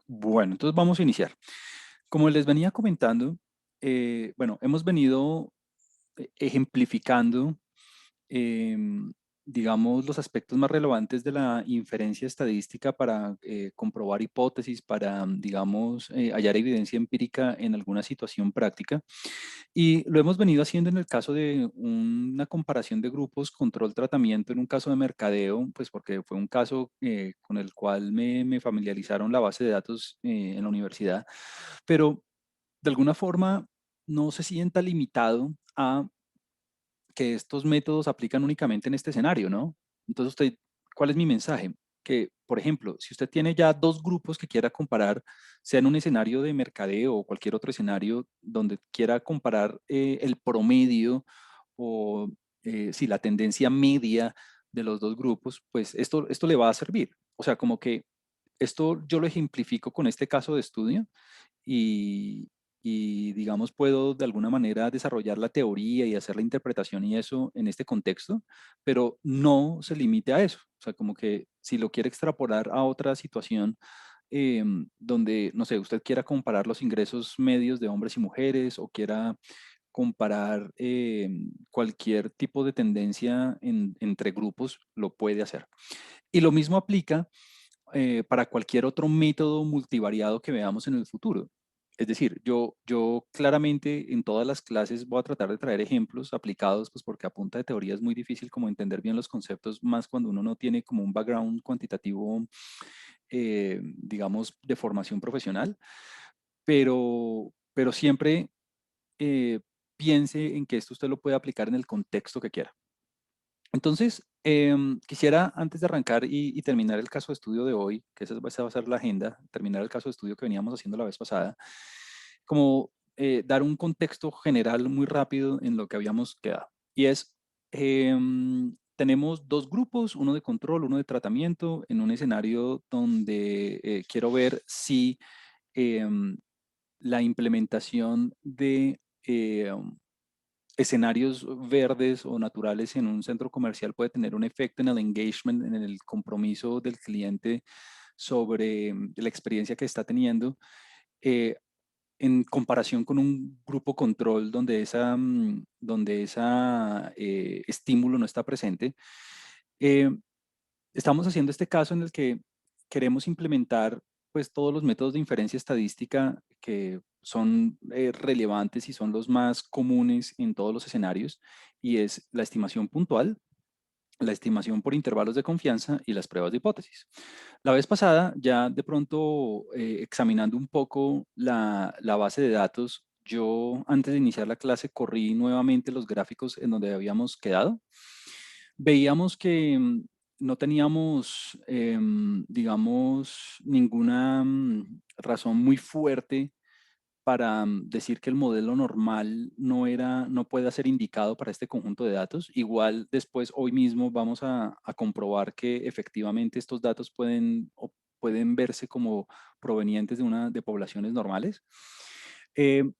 Bueno, entonces vamos a iniciar. Como les venía comentando, bueno, hemos venido ejemplificando, em, digamos, los aspectos más relevantes de la inferencia estadística para comprobar hipótesis, para, digamos, hallar evidencia empírica en alguna situación práctica. Y lo hemos venido haciendo en el caso de una comparación de grupos, control, tratamiento, en un caso de mercadeo, pues porque fue un caso con el cual me familiarizaron la base de datos en la universidad, pero de alguna forma no se sienta limitado a que estos métodos aplican únicamente en este escenario, ¿no? Entonces, usted, ¿cuál es mi mensaje? Que, por ejemplo, si usted tiene ya dos grupos que quiera comparar, sea en un escenario de mercadeo o cualquier otro escenario donde quiera comparar el promedio o si la tendencia media de los dos grupos, pues esto le va a servir. O sea, como que esto yo lo ejemplifico con este caso de estudio y, digamos, puedo de alguna manera desarrollar la teoría y hacer la interpretación y eso en este contexto, pero no se limite a eso. O sea, como que si lo quiere extrapolar a otra situación donde, no sé, usted quiera comparar los ingresos medios de hombres y mujeres o quiera comparar cualquier tipo de tendencia entre grupos, lo puede hacer. Y lo mismo aplica para cualquier otro método multivariado que veamos en el futuro. Es decir, yo claramente en todas las clases voy a tratar de traer ejemplos aplicados, pues porque a punta de teoría es muy difícil como entender bien los conceptos, más cuando uno no tiene como un background cuantitativo, digamos, de formación profesional, pero siempre eh, piense en que esto usted lo puede aplicar en el contexto que quiera. Entonces, quisiera, antes de arrancar y terminar el caso de estudio de hoy, que esa va a ser la agenda, terminar el caso de estudio que veníamos haciendo la vez pasada, como dar un contexto general muy rápido en lo que habíamos quedado. Y es, tenemos dos grupos, uno de control, uno de tratamiento, en un escenario donde quiero ver si em, la implementación de escenarios verdes o naturales en un centro comercial puede tener un efecto en el engagement, en el compromiso del cliente sobre la experiencia que está teniendo, eh, en comparación con un grupo control donde esa estímulo no está presente. Eh, Estamos haciendo este caso en el que queremos implementar pues todos los métodos de inferencia estadística que son relevantes y son los más comunes en todos los escenarios, y es la estimación puntual, la estimación por intervalos de confianza y las pruebas de hipótesis. La vez pasada, ya de pronto examinando un poco la base de datos, yo antes de iniciar la clase corrí nuevamente los gráficos en donde habíamos quedado. Veíamos que no teníamos, digamos, ninguna razón muy fuerte para decir que el modelo normal no pueda ser indicado para este conjunto de datos. Igual después, hoy mismo, vamos a comprobar que efectivamente estos datos pueden verse como provenientes de poblaciones normales.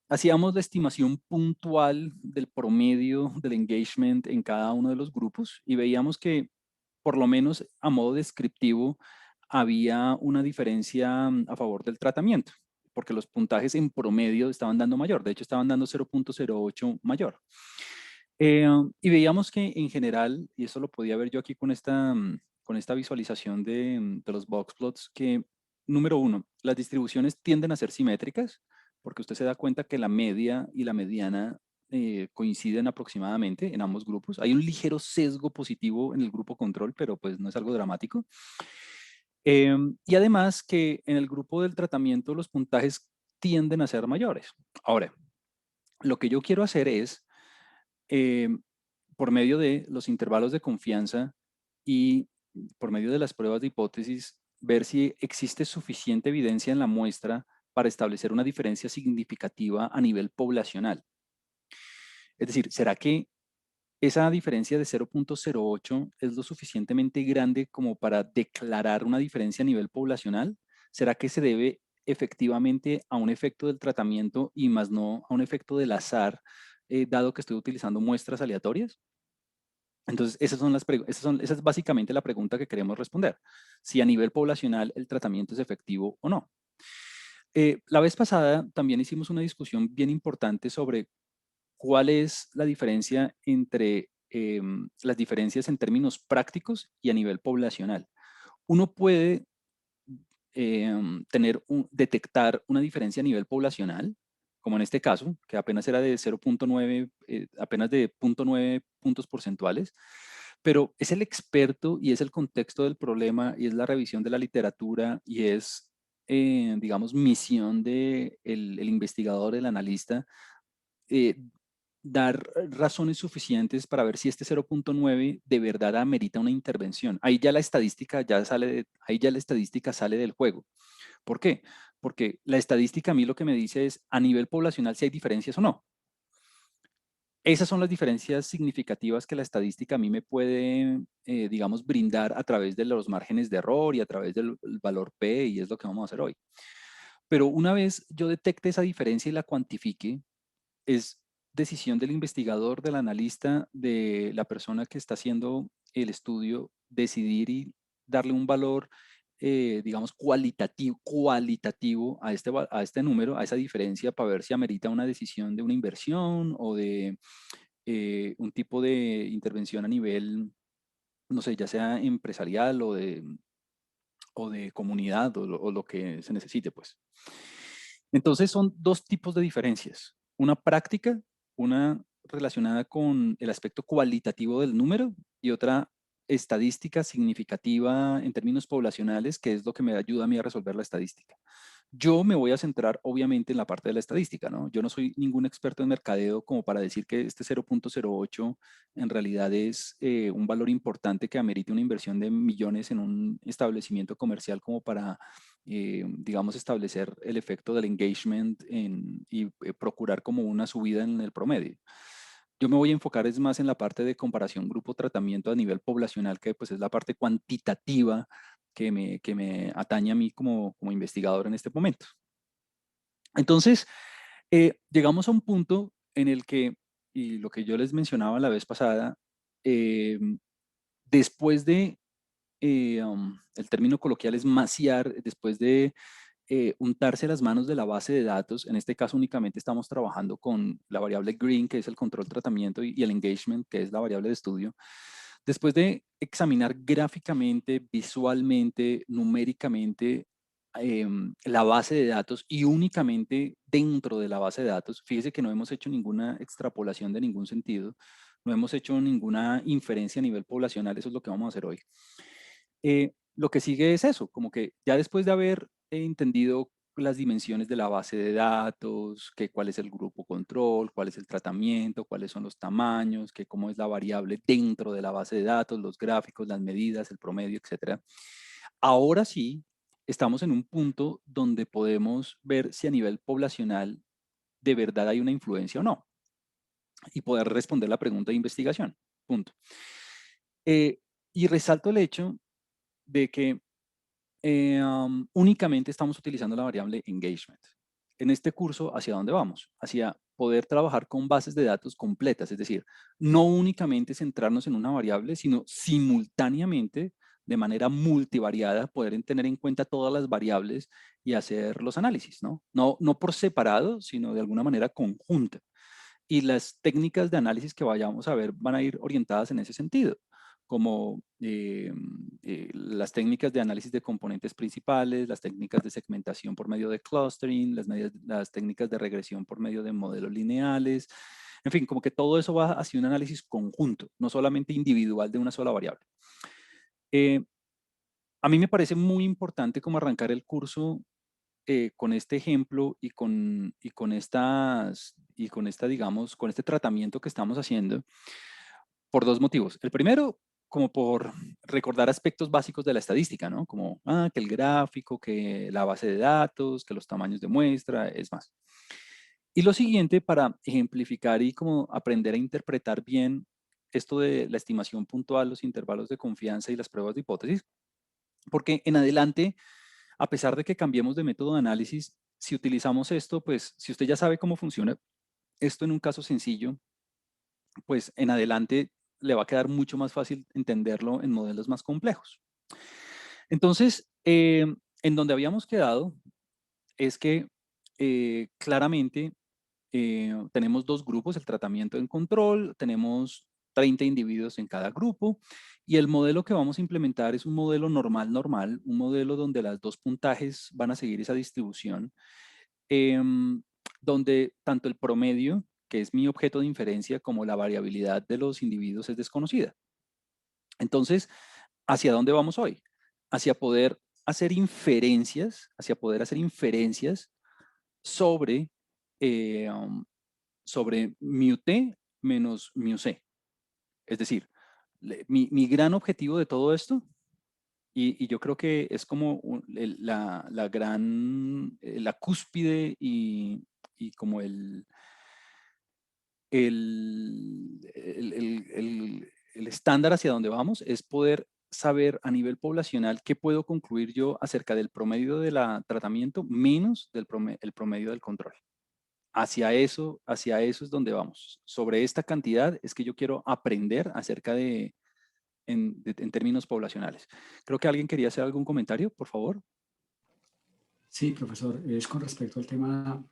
Hacíamos la estimación puntual del promedio del engagement en cada uno de los grupos y veíamos que, por lo menos a modo descriptivo, había una diferencia a favor del tratamiento, porque los puntajes en promedio estaban dando mayor, de hecho estaban dando 0,08 mayor. Y veíamos que en general, y eso lo podía ver yo aquí con esta visualización de los box plots, que número uno, las distribuciones tienden a ser simétricas, porque usted se da cuenta que la media y la mediana coinciden aproximadamente en ambos grupos. Hay un ligero sesgo positivo en el grupo control, pero pues no es algo dramático. Y además que en el grupo del tratamiento los puntajes tienden a ser mayores. Ahora, lo que yo quiero hacer es, em, por medio de los intervalos de confianza y por medio de las pruebas de hipótesis, ver si existe suficiente evidencia en la muestra para establecer una diferencia significativa a nivel poblacional. Es decir, ¿será que esa diferencia de 0,08 es lo suficientemente grande como para declarar una diferencia a nivel poblacional? ¿Será que se debe efectivamente a un efecto del tratamiento y más no a un efecto del azar, dado que estoy utilizando muestras aleatorias? Entonces, esa es básicamente la pregunta que queremos responder. Si a nivel poblacional el tratamiento es efectivo o no. La vez pasada también hicimos una discusión bien importante sobre cuál es la diferencia entre las diferencias en términos prácticos y a nivel poblacional. Uno puede detectar una diferencia a nivel poblacional, como en este caso, que apenas era de 0.9, apenas de 0.9 puntos porcentuales, pero es el experto y es el contexto del problema y es la revisión de la literatura y es, digamos, misión de el investigador, el analista, eh, dar razones suficientes para ver si este 0.9 de verdad amerita una intervención. Ahí ya la estadística ahí ya la estadística sale del juego. ¿Por qué? Porque la estadística a mí lo que me dice es a nivel poblacional si hay diferencias o no. Esas son las diferencias significativas que la estadística a mí me puede, digamos, brindar a través de los márgenes de error y a través del valor P, y es lo que vamos a hacer hoy. Pero una vez yo detecte esa diferencia y la cuantifique, es decisión del investigador, del analista, de la persona que está haciendo el estudio, decidir y darle un valor, digamos, cualitativo a este número, a esa diferencia, para ver si amerita una decisión de una inversión o de un tipo de intervención a nivel, no sé, ya sea empresarial o de comunidad o lo que se necesite, pues. Entonces son dos tipos de diferencias. Una práctica, una relacionada con el aspecto cualitativo del número y otra estadística significativa en términos poblacionales, que es lo que me ayuda a mí a resolver la estadística. Yo me voy a centrar obviamente en la parte de la estadística, ¿no? Yo no soy ningún experto en mercadeo como para decir que este 0.08 en realidad es un valor importante que amerite una inversión de millones en un establecimiento comercial como para, digamos, establecer el efecto del engagement y procurar como una subida en el promedio. Yo me voy a enfocar es más en la parte de comparación grupo-tratamiento a nivel poblacional, que pues es la parte cuantitativa que me atañe a mí como investigador en este momento. Entonces, llegamos a un punto en el que, y lo que yo les mencionaba la vez pasada, eh, después de, el término coloquial es maciar, después de untarse las manos de la base de datos, en este caso únicamente estamos trabajando con la variable green, que es el control tratamiento, y el engagement, que es la variable de estudio. Después de examinar gráficamente, visualmente, numéricamente la base de datos y únicamente dentro de la base de datos, fíjese que no hemos hecho ninguna extrapolación de ningún sentido, no hemos hecho ninguna inferencia a nivel poblacional, eso es lo que vamos a hacer hoy. Lo que sigue es eso, como que ya después de haber entendido las dimensiones de la base de datos, que cuál es el grupo control, cuál es el tratamiento, cuáles son los tamaños, que cómo es la variable dentro de la base de datos, los gráficos, las medidas, el promedio, etcétera. Ahora sí, estamos en un punto donde podemos ver si a nivel poblacional de verdad hay una influencia o no y poder responder la pregunta de investigación. Punto. Y resalto el hecho de que únicamente estamos utilizando la variable engagement. En este curso, ¿hacia dónde vamos? Hacia poder trabajar con bases de datos completas, es decir, no únicamente centrarnos en una variable, sino simultáneamente, de manera multivariada, poder tener en cuenta todas las variables y hacer los análisis, ¿no? No por separado, sino de alguna manera conjunta. Y las técnicas de análisis que vayamos a ver van a ir orientadas en ese sentido, como las técnicas de análisis de componentes principales, las técnicas de segmentación por medio de clustering, las técnicas de regresión por medio de modelos lineales, en fin, como que todo eso va hacia un análisis conjunto, no solamente individual de una sola variable. A mí me parece muy importante como arrancar el curso con este ejemplo digamos, con este tratamiento que estamos haciendo por dos motivos. El primero, como por recordar aspectos básicos de la estadística, ¿no? Como, que el gráfico, que la base de datos, que los tamaños de muestra, es más. Y lo siguiente, para ejemplificar y como aprender a interpretar bien esto de la estimación puntual, los intervalos de confianza y las pruebas de hipótesis, porque en adelante, a pesar de que cambiemos de método de análisis, si utilizamos esto, pues si usted ya sabe cómo funciona esto en un caso sencillo, pues en adelante le va a quedar mucho más fácil entenderlo en modelos más complejos. Entonces, en donde habíamos quedado es que claramente tenemos dos grupos, el tratamiento en control, tenemos 30 individuos en cada grupo y el modelo que vamos a implementar es un modelo normal, un modelo donde las dos puntajes van a seguir esa distribución, donde tanto el promedio, que es mi objeto de inferencia, como la variabilidad de los individuos es desconocida. Entonces, ¿hacia dónde vamos hoy? Hacia poder hacer inferencias, sobre, sobre mu t menos mu c. Es decir, mi gran objetivo de todo esto, y yo creo que es como la gran, la cúspide y como el estándar hacia donde vamos, es poder saber a nivel poblacional qué puedo concluir yo acerca del promedio del tratamiento menos el promedio del control. Hacia eso es donde vamos. Sobre esta cantidad es que yo quiero aprender acerca en términos poblacionales. Creo que alguien quería hacer algún comentario, por favor. Sí, profesor, es con respecto al tema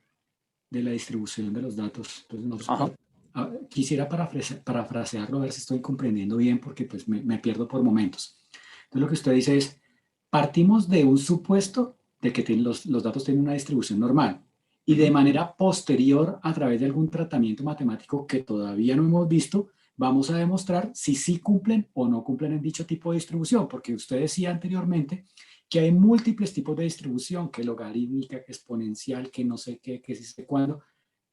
de la distribución de los datos. Entonces, Ajá. quisiera parafrasearlo, a ver si estoy comprendiendo bien, porque pues me pierdo por momentos. Entonces, lo que usted dice es, partimos de un supuesto de que los datos tienen una distribución normal y de manera posterior, a través de algún tratamiento matemático que todavía no hemos visto, vamos a demostrar si sí cumplen o no cumplen en dicho tipo de distribución, porque usted decía anteriormente que hay múltiples tipos de distribución, que logarítmica, que exponencial, que no sé qué, que sí sé cuándo,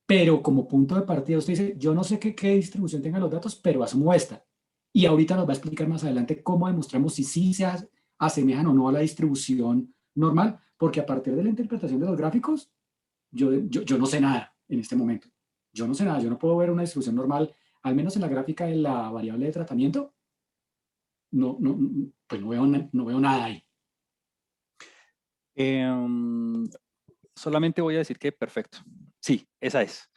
pero como punto de partida usted dice, yo no sé qué distribución tengan los datos, pero asumo esta. Y ahorita nos va a explicar más adelante cómo demostramos si sí se asemejan o no a la distribución normal, porque a partir de la interpretación de los gráficos, yo no sé nada en este momento. Yo no sé nada, yo no puedo ver una distribución normal, al menos en la gráfica de la variable de tratamiento, pues no veo nada ahí. Solamente voy a decir que perfecto. Sí, esa es.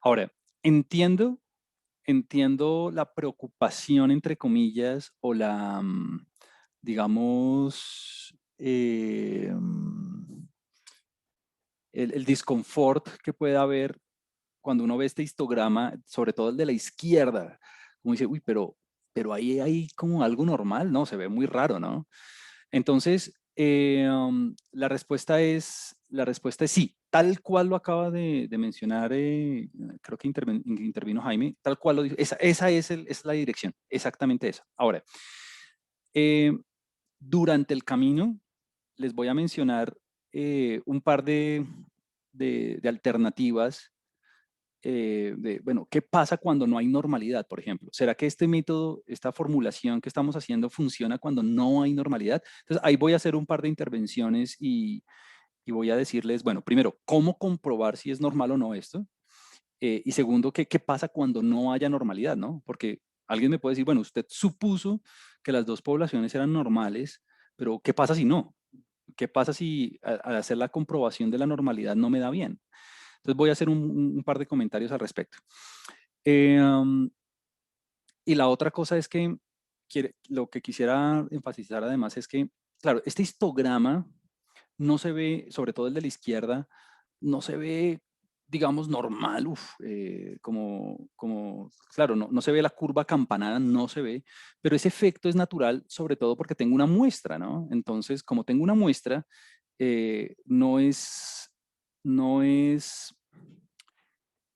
Ahora, entiendo, entiendo la preocupación, entre comillas, o la, digamos, el disconfort que puede haber cuando uno ve este histograma, sobre todo el de la izquierda, como dice, uy, pero ahí hay como algo normal, ¿no? Se ve muy raro, ¿no? Entonces, la respuesta es sí, tal cual lo acaba de mencionar, creo que intervino Jaime, tal cual lo dijo, esa es la dirección, exactamente esa. Ahora, eh, durante el camino les voy a mencionar un par de alternativas bueno, ¿qué pasa cuando no hay normalidad, por ejemplo? ¿Será que este método, esta formulación que estamos haciendo funciona cuando no hay normalidad? Entonces, ahí voy a hacer un par de intervenciones y voy a decirles, bueno, primero, ¿cómo comprobar si es normal o no esto? Y segundo, ¿qué pasa cuando no haya normalidad, no? Porque alguien me puede decir, bueno, usted supuso que las dos poblaciones eran normales, pero ¿qué pasa si no? ¿Qué pasa si al hacer la comprobación de la normalidad no me da bien? Entonces voy a hacer un par de comentarios al respecto. Y la otra cosa es que lo que quisiera enfatizar además es que, claro, este histograma no se ve, sobre todo el de la izquierda, no se ve, digamos, normal, claro, no se ve la curva campanada, no se ve, pero ese efecto es natural, sobre todo porque tengo una muestra, ¿no? Entonces, como tengo una muestra, no es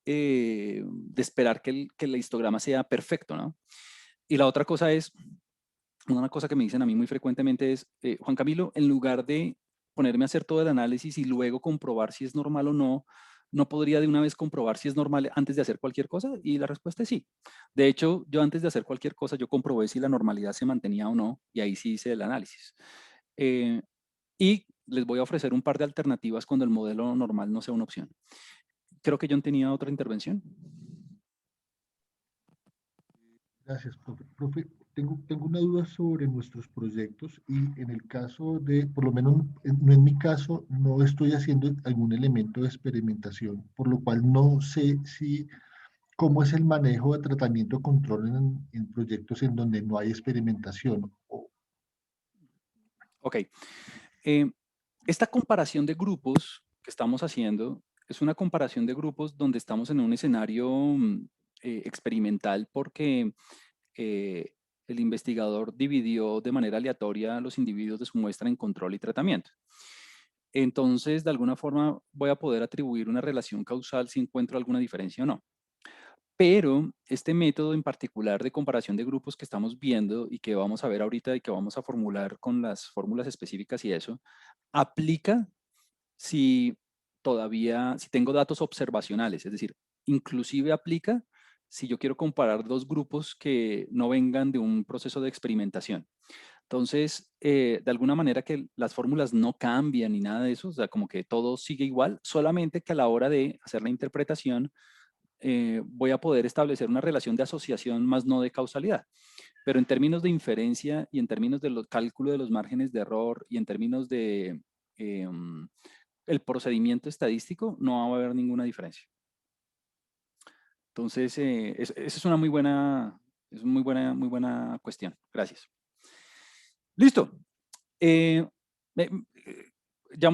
de esperar que el histograma sea perfecto, ¿no? Y la otra cosa es, una cosa que me dicen a mí muy frecuentemente es, Juan Camilo, en lugar de ponerme a hacer todo el análisis y luego comprobar si es normal o no, ¿no podría de una vez comprobar si es normal antes de hacer cualquier cosa? Y la respuesta es sí. De hecho, yo antes de hacer cualquier cosa, yo comprobé si la normalidad se mantenía o no, y ahí sí hice el análisis. Eh, y les voy a ofrecer un par de alternativas cuando el modelo normal no sea una opción. Creo que John tenía otra intervención. Gracias, profe. Profe, tengo una duda sobre nuestros proyectos y en el caso de, por lo menos no en mi caso, no estoy haciendo algún elemento de experimentación, por lo cual no sé si cómo es el manejo de tratamiento control en proyectos en donde no hay experimentación. Ok. Esta comparación de grupos que que estamos haciendo es una comparación de grupos donde estamos en un escenario experimental porque el investigador dividió de manera aleatoria a los individuos de su muestra en control y tratamiento. Entonces, de alguna forma, voy a poder atribuir una relación causal si encuentro alguna diferencia o no. Pero este método en particular de comparación de grupos que estamos viendo y que vamos a ver ahorita y que vamos a formular con las fórmulas específicas y eso, aplica si si tengo datos observacionales, es decir, inclusive aplica si yo quiero comparar dos grupos que no vengan de un proceso de experimentación. Entonces, de alguna manera que las fórmulas no cambian ni nada de eso, o sea, como que todo sigue igual, solamente que a la hora de hacer la interpretación, voy a poder establecer una relación de asociación más no de causalidad. Pero en términos de inferencia y en términos de cálculo de los márgenes de error y en términos de el procedimiento estadístico, no va a haber ninguna diferencia. Entonces, esa es una muy muy buena cuestión. Gracias. Listo. Llamo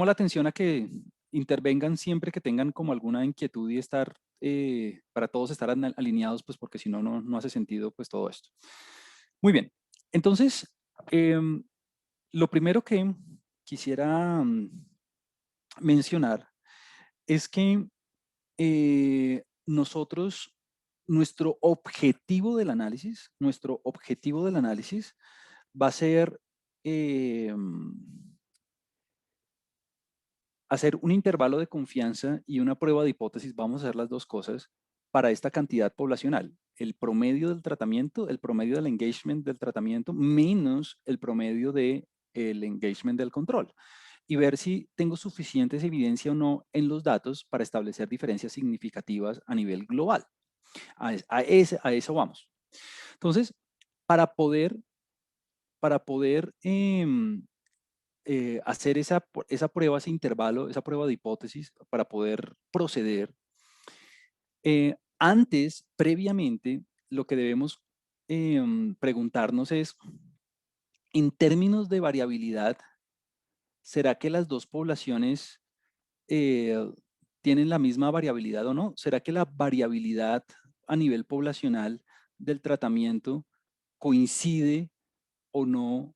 la atención a que intervengan siempre que tengan como alguna inquietud y estar, para todos estar alineados, pues porque si no, no hace sentido pues todo esto. Muy bien. Entonces, lo primero que quisiera mencionar es que nosotros, nuestro objetivo del análisis va a ser hacer un intervalo de confianza y una prueba de hipótesis. Vamos a hacer las dos cosas para esta cantidad poblacional. El promedio del tratamiento, el promedio del engagement del tratamiento, menos el promedio del engagement del control. Y ver si tengo suficientes evidencia o no en los datos para establecer diferencias significativas a nivel global. A eso vamos. Entonces, para poder hacer esa prueba, ese intervalo, esa prueba de hipótesis, para poder proceder, previamente, lo que debemos preguntarnos es, en términos de variabilidad, ¿será que las dos poblaciones tienen la misma variabilidad o no? ¿Será que la variabilidad a nivel poblacional del tratamiento coincide o no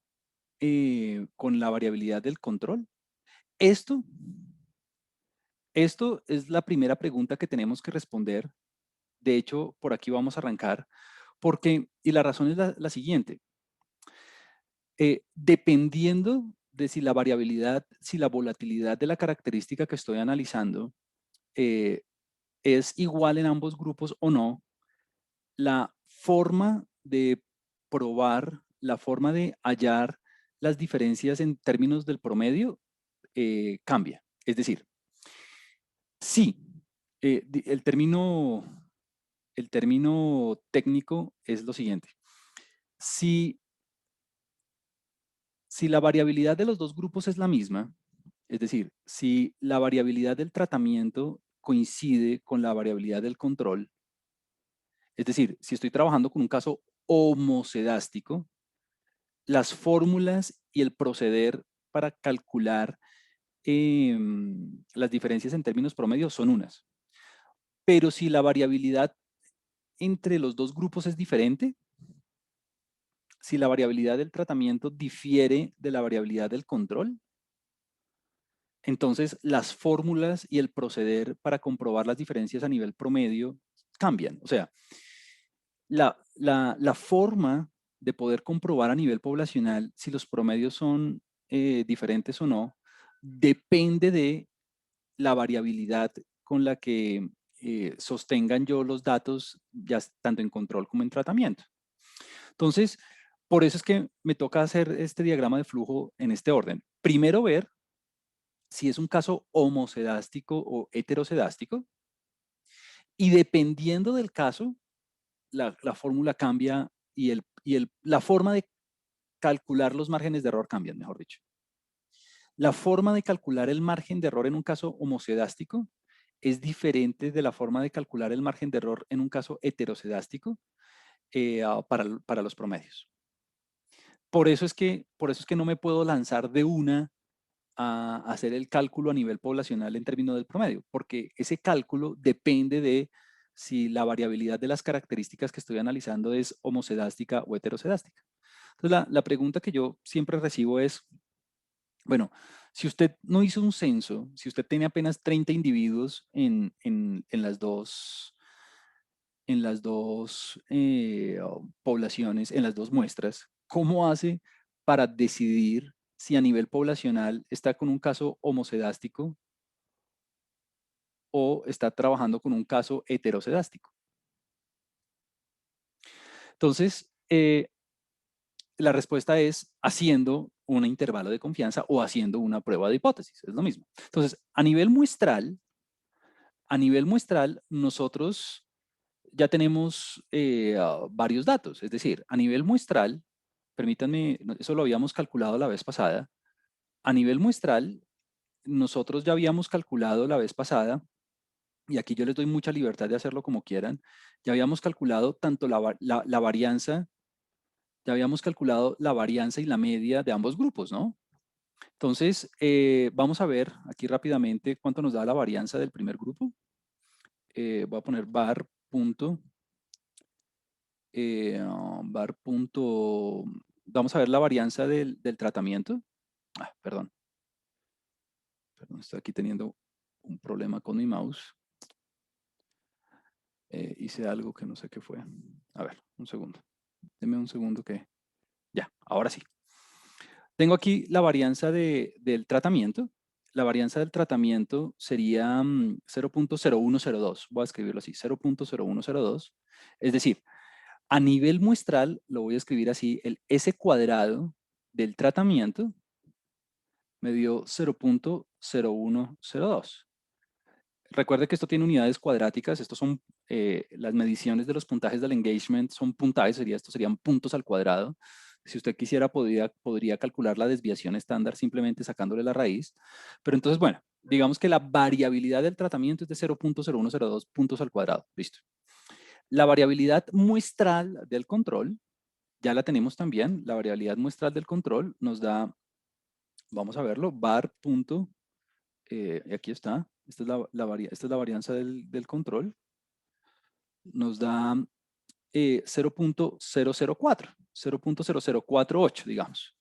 con la variabilidad del control? Esto es la primera pregunta que tenemos que responder. De hecho, por aquí vamos a arrancar, y la razón es la siguiente. Dependiendo de si la variabilidad, si la volatilidad de la característica que estoy analizando es igual en ambos grupos o no, la forma de probar, la forma de hallar las diferencias en términos del promedio cambia. Es decir, sí, el término técnico es lo siguiente. Si la variabilidad de los dos grupos es la misma, es decir, si la variabilidad del tratamiento coincide con la variabilidad del control, es decir, si estoy trabajando con un caso homocedástico, las fórmulas y el proceder para calcular las diferencias en términos promedios son unas. Pero si la variabilidad entre los dos grupos es diferente, si la variabilidad del tratamiento difiere de la variabilidad del control, entonces las fórmulas y el proceder para comprobar las diferencias a nivel promedio cambian. O sea, la forma de poder comprobar a nivel poblacional si los promedios son diferentes o no, depende de la variabilidad con la que sostengan yo los datos, ya tanto en control como en tratamiento. Entonces, por eso es que me toca hacer este diagrama de flujo en este orden. Primero ver si es un caso homocedástico o heterocedástico, y dependiendo del caso, la fórmula cambia y la forma de calcular los márgenes de error cambian, mejor dicho. La forma de calcular el margen de error en un caso homocedástico es diferente de la forma de calcular el margen de error en un caso heterocedástico para los promedios. Por eso es que no me puedo lanzar de una a hacer el cálculo a nivel poblacional en términos del promedio, porque ese cálculo depende de si la variabilidad de las características que estoy analizando es homocedástica o heterocedástica. Entonces, la pregunta que yo siempre recibo es, bueno, si usted no hizo un censo, si usted tiene apenas 30 individuos en las dos poblaciones, en las dos muestras, ¿cómo hace para decidir si a nivel poblacional está con un caso homocedástico o está trabajando con un caso heterocedástico? Entonces, la respuesta es haciendo un intervalo de confianza o haciendo una prueba de hipótesis, es lo mismo. Entonces, a nivel muestral, nosotros ya tenemos varios datos, es decir, a nivel muestral, permítanme, eso lo habíamos calculado la vez pasada, a nivel muestral, nosotros ya habíamos calculado la vez pasada, y aquí yo les doy mucha libertad de hacerlo como quieran, ya habíamos calculado tanto la varianza, ya habíamos calculado la varianza y la media de ambos grupos, ¿no? Entonces, vamos a ver aquí rápidamente cuánto nos da la varianza del primer grupo. Voy a poner vamos a ver la varianza del tratamiento. Perdón, estoy aquí teniendo un problema con mi mouse. Hice algo que no sé qué fue. A ver, un segundo. Deme un segundo que... Ya, ahora sí. Tengo aquí la varianza del tratamiento. La varianza del tratamiento sería 0.0102. Voy a escribirlo así, 0.0102. Es decir, a nivel muestral, lo voy a escribir así, el S cuadrado del tratamiento me dio 0.0102. Recuerde que esto tiene unidades cuadráticas. Estos son las mediciones de los puntajes del engagement. Son puntajes, estos serían puntos al cuadrado. Si usted quisiera, podría calcular la desviación estándar simplemente sacándole la raíz. Pero entonces, bueno, digamos que la variabilidad del tratamiento es de 0.0102 puntos al cuadrado. Listo. La variabilidad muestral del control, ya la tenemos también. La variabilidad muestral del control nos da, vamos a verlo, var. Aquí está. Esta es la varianza del control. Nos da 0.004, digamos.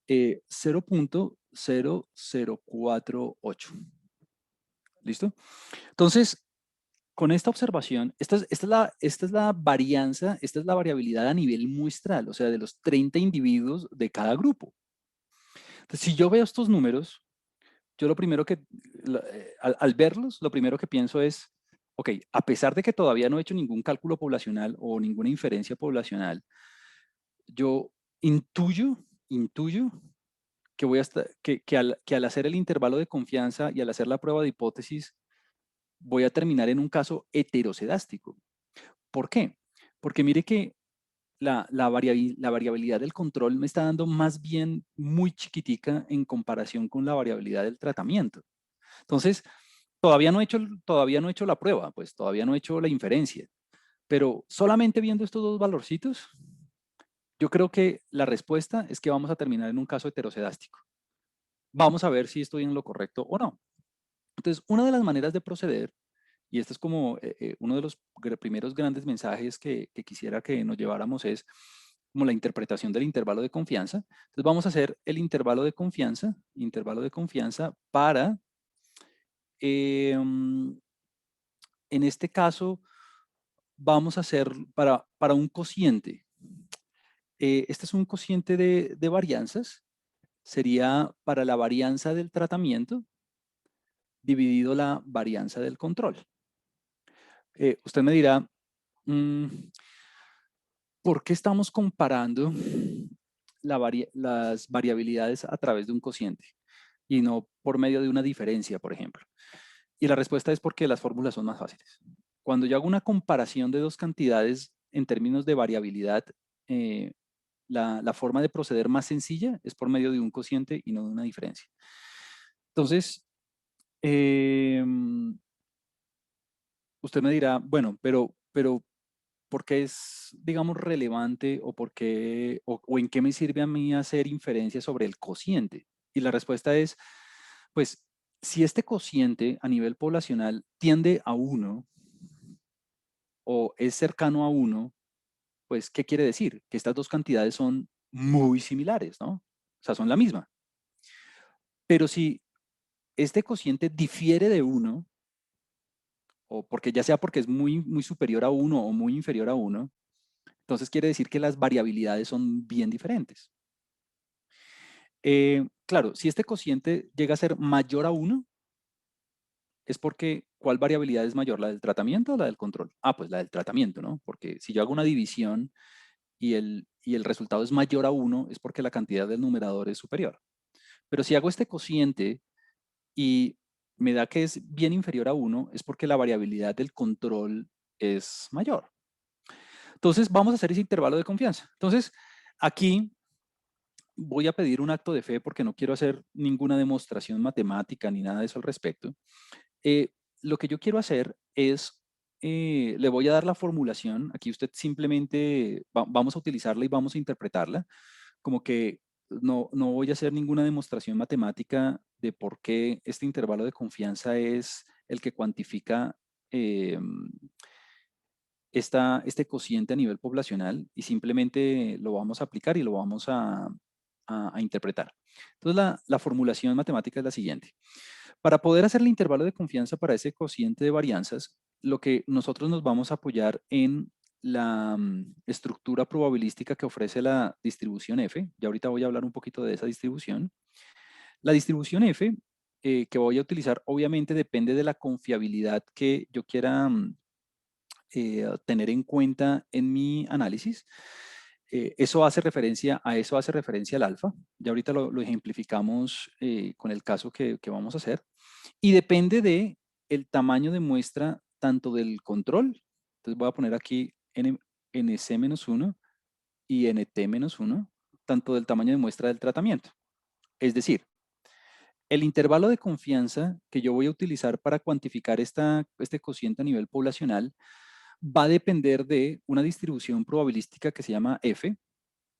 0.0048. ¿Listo? Entonces, con esta observación, esta es la varianza, esta es la variabilidad a nivel muestral, o sea, de los 30 individuos de cada grupo. Entonces, si yo veo estos números, yo lo primero que, al verlos, lo primero que pienso es, ok, a pesar de que todavía no he hecho ningún cálculo poblacional o ninguna inferencia poblacional, yo intuyo que voy a que al hacer el intervalo de confianza y al hacer la prueba de hipótesis, voy a terminar en un caso heterocedástico. ¿Por qué? Porque mire que la variabilidad del control me está dando más bien muy chiquitica en comparación con la variabilidad del tratamiento. Entonces, todavía no he hecho la prueba, pues todavía no he hecho la inferencia, pero solamente viendo estos dos valorcitos, yo creo que la respuesta es que vamos a terminar en un caso heterocedástico. Vamos a ver si estoy en lo correcto o no. Entonces, una de las maneras de proceder, y este es como uno de los primeros grandes mensajes que quisiera que nos lleváramos, es como la interpretación del intervalo de confianza. Entonces, vamos a hacer el intervalo de confianza para, en este caso, vamos a hacer para un cociente. Este es un cociente de varianzas. Sería para la varianza del tratamiento dividido la varianza del control. Usted me dirá, ¿por qué estamos comparando las variabilidades a través de un cociente y no por medio de una diferencia, por ejemplo? Y la respuesta es porque las fórmulas son más fáciles. Cuando yo hago una comparación de dos cantidades en términos de variabilidad, la forma de proceder más sencilla es por medio de un cociente y no de una diferencia. Entonces, usted me dirá, bueno, pero ¿por qué es, digamos, relevante o por qué, o en qué me sirve a mí hacer inferencia sobre el cociente? Y la respuesta es, pues, si este cociente a nivel poblacional tiende a 1 o es cercano a 1, pues, ¿qué quiere decir? Que estas dos cantidades son muy similares, ¿no? O sea, son la misma. Pero si este cociente difiere de 1, o porque ya sea porque es muy superior a 1 o muy inferior a 1, entonces quiere decir que las variabilidades son bien diferentes. Claro, si este cociente llega a ser mayor a 1, es porque, ¿cuál variabilidad es mayor? ¿La del tratamiento o la del control? Ah, pues la del tratamiento, ¿no? Porque si yo hago una división y el resultado es mayor a 1, es porque la cantidad del numerador es superior. Pero si hago este cociente y me da que es bien inferior a 1, es porque la variabilidad del control es mayor. Entonces, vamos a hacer ese intervalo de confianza. Entonces, aquí voy a pedir un acto de fe porque no quiero hacer ninguna demostración matemática ni nada de eso al respecto. Eh, lo que yo quiero hacer es, le voy a dar la formulación. Aquí usted simplemente vamos a utilizarla y vamos a interpretarla. Como que no voy a hacer ninguna demostración matemática de por qué este intervalo de confianza es el que cuantifica este cociente a nivel poblacional, y simplemente lo vamos a aplicar y lo vamos a interpretar. Entonces, la formulación matemática es la siguiente. Para poder hacer el intervalo de confianza para ese cociente de varianzas, lo que nosotros nos vamos a apoyar en la estructura probabilística que ofrece la distribución F. Ya ahorita voy a hablar un poquito de esa distribución. La distribución F que voy a utilizar obviamente depende de la confiabilidad que yo quiera tener en cuenta en mi análisis. Eso hace referencia al alfa. Ya ahorita lo ejemplificamos con el caso que vamos a hacer. Y depende de el tamaño de muestra tanto del control. Entonces voy a poner aquí NC-1 y NT-1, tanto del tamaño de muestra del tratamiento. Es decir, el intervalo de confianza que yo voy a utilizar para cuantificar este cociente a nivel poblacional va a depender de una distribución probabilística que se llama F,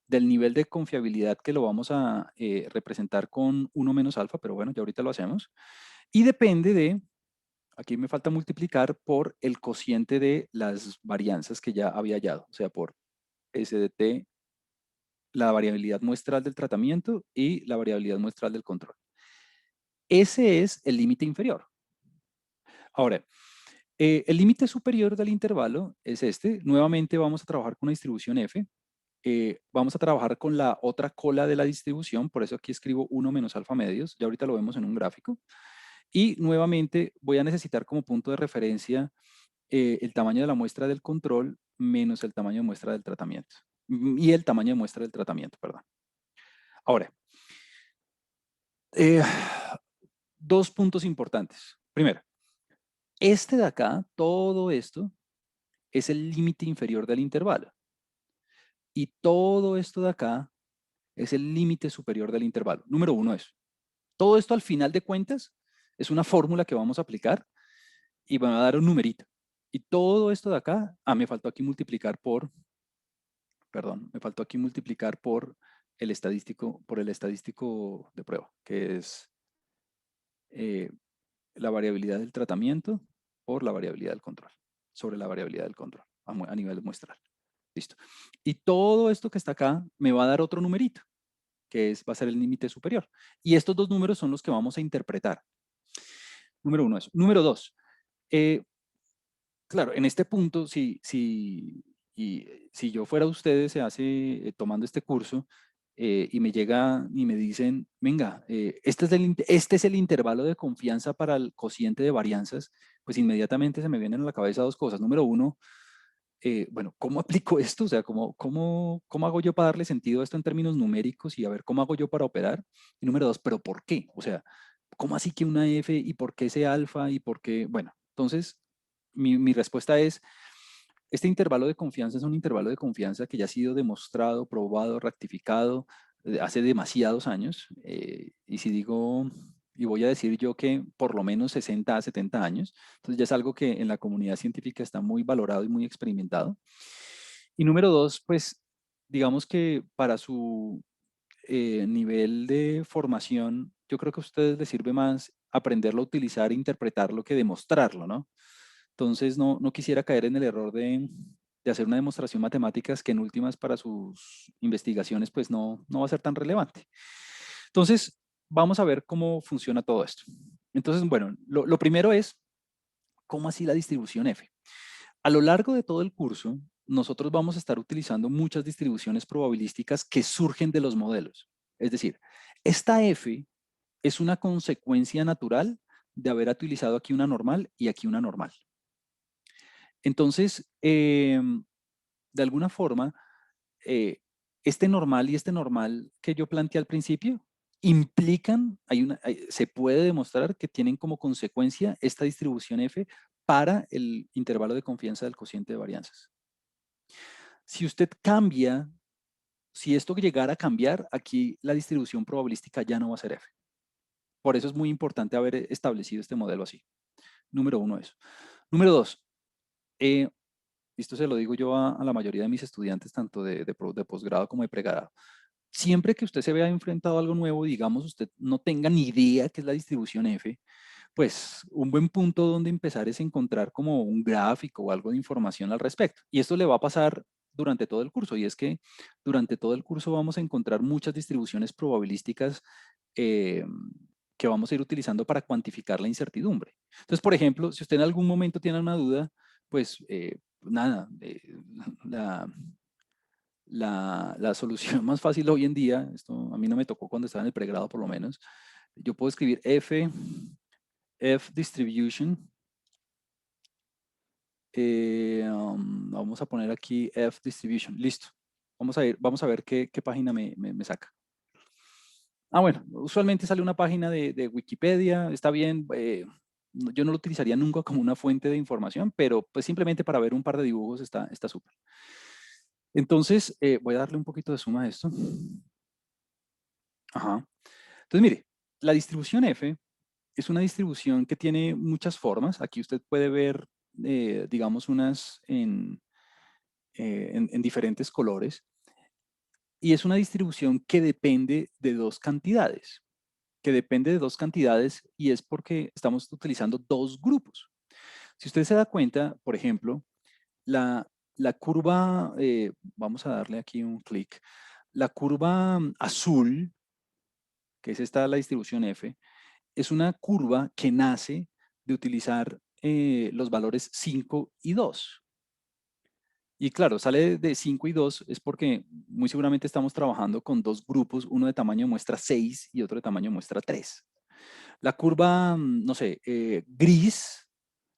del nivel de confiabilidad que lo vamos a representar con 1 menos alfa, pero bueno, ya ahorita lo hacemos. Y depende de, aquí me falta multiplicar por el cociente de las varianzas que ya había hallado, o sea, por S de T, la variabilidad muestral del tratamiento y la variabilidad muestral del control. Ese es el límite inferior. Ahora, el límite superior del intervalo es este. Nuevamente vamos a trabajar con una distribución F. Vamos a trabajar con la otra cola de la distribución, por eso aquí escribo 1 menos alfa medios, ya ahorita lo vemos en un gráfico. Y nuevamente voy a necesitar como punto de referencia el tamaño de la muestra del control menos el tamaño de muestra del tratamiento. Y el tamaño de muestra del tratamiento, perdón. Ahora, dos puntos importantes. Primero, este de acá, todo esto, es el límite inferior del intervalo. Y todo esto de acá es el límite superior del intervalo. Número uno es, todo esto al final de cuentas es una fórmula que vamos a aplicar y va a dar un numerito. Y todo esto de acá, me faltó aquí multiplicar por, perdón, me faltó aquí multiplicar por el estadístico de prueba, que es la variabilidad del tratamiento por la variabilidad del control, sobre la variabilidad del control a nivel muestral. Listo. Y todo esto que está acá me va a dar otro numerito, que va a ser el límite superior. Y estos dos números son los que vamos a interpretar. Número uno, eso. Número dos, claro, en este punto, si yo fuera ustedes, tomando este curso, y me llega y me dicen, venga, este es el intervalo de confianza para el cociente de varianzas, pues inmediatamente se me vienen a la cabeza dos cosas. Número uno, bueno, ¿cómo aplico esto? O sea, ¿cómo hago yo para darle sentido a esto en términos numéricos y a ver cómo hago yo para operar? Y número dos, ¿pero por qué? O sea, ¿cómo así que una F y por qué ese alfa y por qué? Bueno, entonces mi respuesta es, este intervalo de confianza es un intervalo de confianza que ya ha sido demostrado, probado, rectificado hace demasiados años. Y si digo, y voy a decir yo que por lo menos 60 a 70 años, entonces ya es algo que en la comunidad científica está muy valorado y muy experimentado. Y número dos, pues digamos que para su nivel de formación, yo creo que a ustedes les sirve más aprenderlo a utilizar e interpretarlo que demostrarlo, ¿no? Entonces, no quisiera caer en el error de hacer una demostración matemáticas que en últimas para sus investigaciones pues no va a ser tan relevante. Entonces, vamos a ver cómo funciona todo esto. Entonces, bueno, lo primero es, ¿cómo así la distribución F? A lo largo de todo el curso, nosotros vamos a estar utilizando muchas distribuciones probabilísticas que surgen de los modelos. Es decir, esta F es una consecuencia natural de haber utilizado aquí una normal y aquí una normal. Entonces, de alguna forma, este normal y este normal que yo planteé al principio implican, se puede demostrar que tienen como consecuencia esta distribución F para el intervalo de confianza del cociente de varianzas. Si usted cambia, si esto llegara a cambiar, aquí la distribución probabilística ya no va a ser F. Por eso es muy importante haber establecido este modelo así. Número uno, eso. Número dos, esto se lo digo yo a la mayoría de mis estudiantes, tanto de posgrado como de pregrado. Siempre que usted se vea enfrentado a algo nuevo, digamos, usted no tenga ni idea qué es la distribución F, pues un buen punto donde empezar es encontrar como un gráfico o algo de información al respecto. Y esto le va a pasar durante todo el curso, y es que durante todo el curso vamos a encontrar muchas distribuciones probabilísticas que vamos a ir utilizando para cuantificar la incertidumbre. Entonces, por ejemplo, si usted en algún momento tiene una duda, pues nada, la solución más fácil hoy en día, esto a mí no me tocó cuando estaba en el pregrado por lo menos, yo puedo escribir F distribution, vamos a poner aquí F distribution, listo. Vamos a ver qué página me saca. Ah, bueno, usualmente sale una página de Wikipedia, está bien, yo no lo utilizaría nunca como una fuente de información, pero pues simplemente para ver un par de dibujos está súper. Entonces, voy a darle un poquito de suma a esto. Ajá. Entonces, mire, la distribución F es una distribución que tiene muchas formas. Aquí usted puede ver, digamos, unas en diferentes colores. Y es una distribución que depende de dos cantidades. Y es porque estamos utilizando dos grupos. Si usted se da cuenta, por ejemplo, la curva, vamos a darle aquí un clic, la curva azul, que es esta la distribución F, es una curva que nace de utilizar los valores 5 y 2. Y claro, sale de 5 y 2 es porque muy seguramente estamos trabajando con dos grupos, uno de tamaño muestra 6 y otro de tamaño muestra 3. La curva, no sé, gris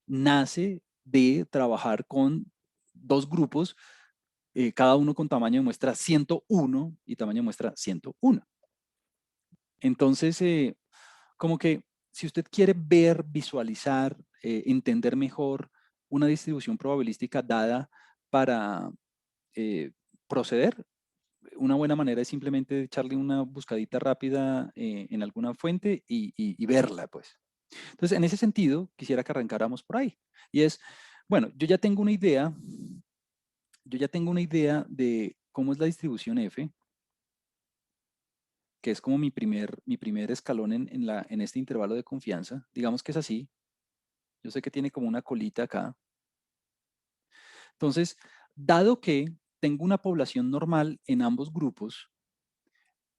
nace de trabajar con dos grupos, cada uno con tamaño de muestra 101 y tamaño de muestra 101. Entonces, como que si usted quiere ver, visualizar, entender mejor una distribución probabilística dada para proceder, una buena manera es simplemente echarle una buscadita rápida en alguna fuente y verla, pues. Entonces, en ese sentido, quisiera que arrancáramos por ahí. Y es, bueno, yo ya tengo una idea de cómo es la distribución F, que es como mi primer escalón en este intervalo de confianza. Digamos que es así. Yo sé que tiene como una colita acá. Entonces, dado que tengo una población normal en ambos grupos,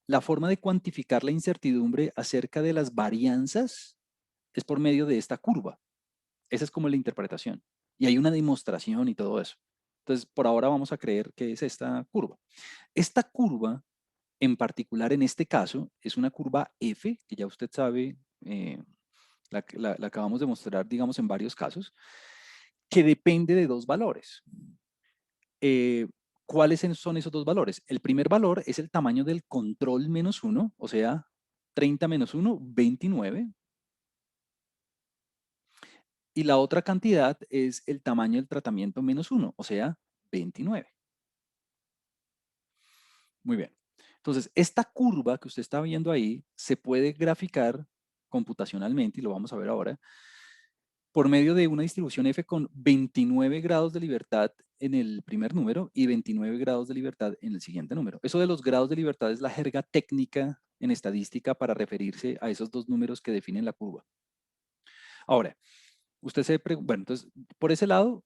la forma de cuantificar la incertidumbre acerca de las varianzas es por medio de esta curva. Esa es como la interpretación. Y hay una demostración y todo eso. Entonces, por ahora vamos a creer que es esta curva. Esta curva, en particular en este caso, es una curva F, que ya usted sabe, la acabamos de mostrar, digamos, en varios casos, que depende de dos valores. ¿Cuáles son esos dos valores? El primer valor es el tamaño del control menos 1, o sea, 30 menos 1, 29. Y la otra cantidad es el tamaño del tratamiento menos 1, o sea, 29. Muy bien. Entonces, esta curva que usted está viendo ahí se puede graficar computacionalmente, y lo vamos a ver ahora, por medio de una distribución F con 29 grados de libertad en el primer número y 29 grados de libertad en el siguiente número. Eso de los grados de libertad es la jerga técnica en estadística para referirse a esos dos números que definen la curva. Ahora, usted se pregunta, bueno, entonces, por ese lado,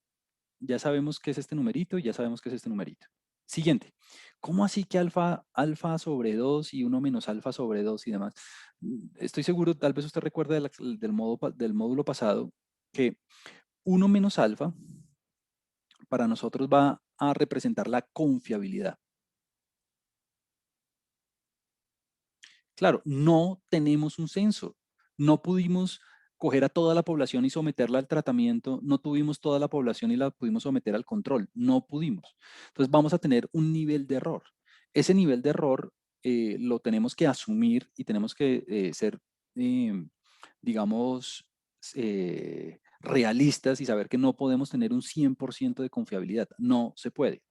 ya sabemos qué es este numerito y ya sabemos qué es este numerito. Siguiente, ¿cómo así que alfa sobre 2 y 1 menos alfa sobre 2 y demás? Estoy seguro, tal vez usted recuerda del módulo pasado, que 1 menos alfa para nosotros va a representar la confiabilidad. Claro, no tenemos un censo, no pudimos coger a toda la población y someterla al tratamiento, no tuvimos toda la población y la pudimos someter al control, no pudimos. Entonces vamos a tener un nivel de error. Ese nivel de error lo tenemos que asumir y tenemos que ser, digamos, realistas y saber que no podemos tener un 100% de confiabilidad, no se puede.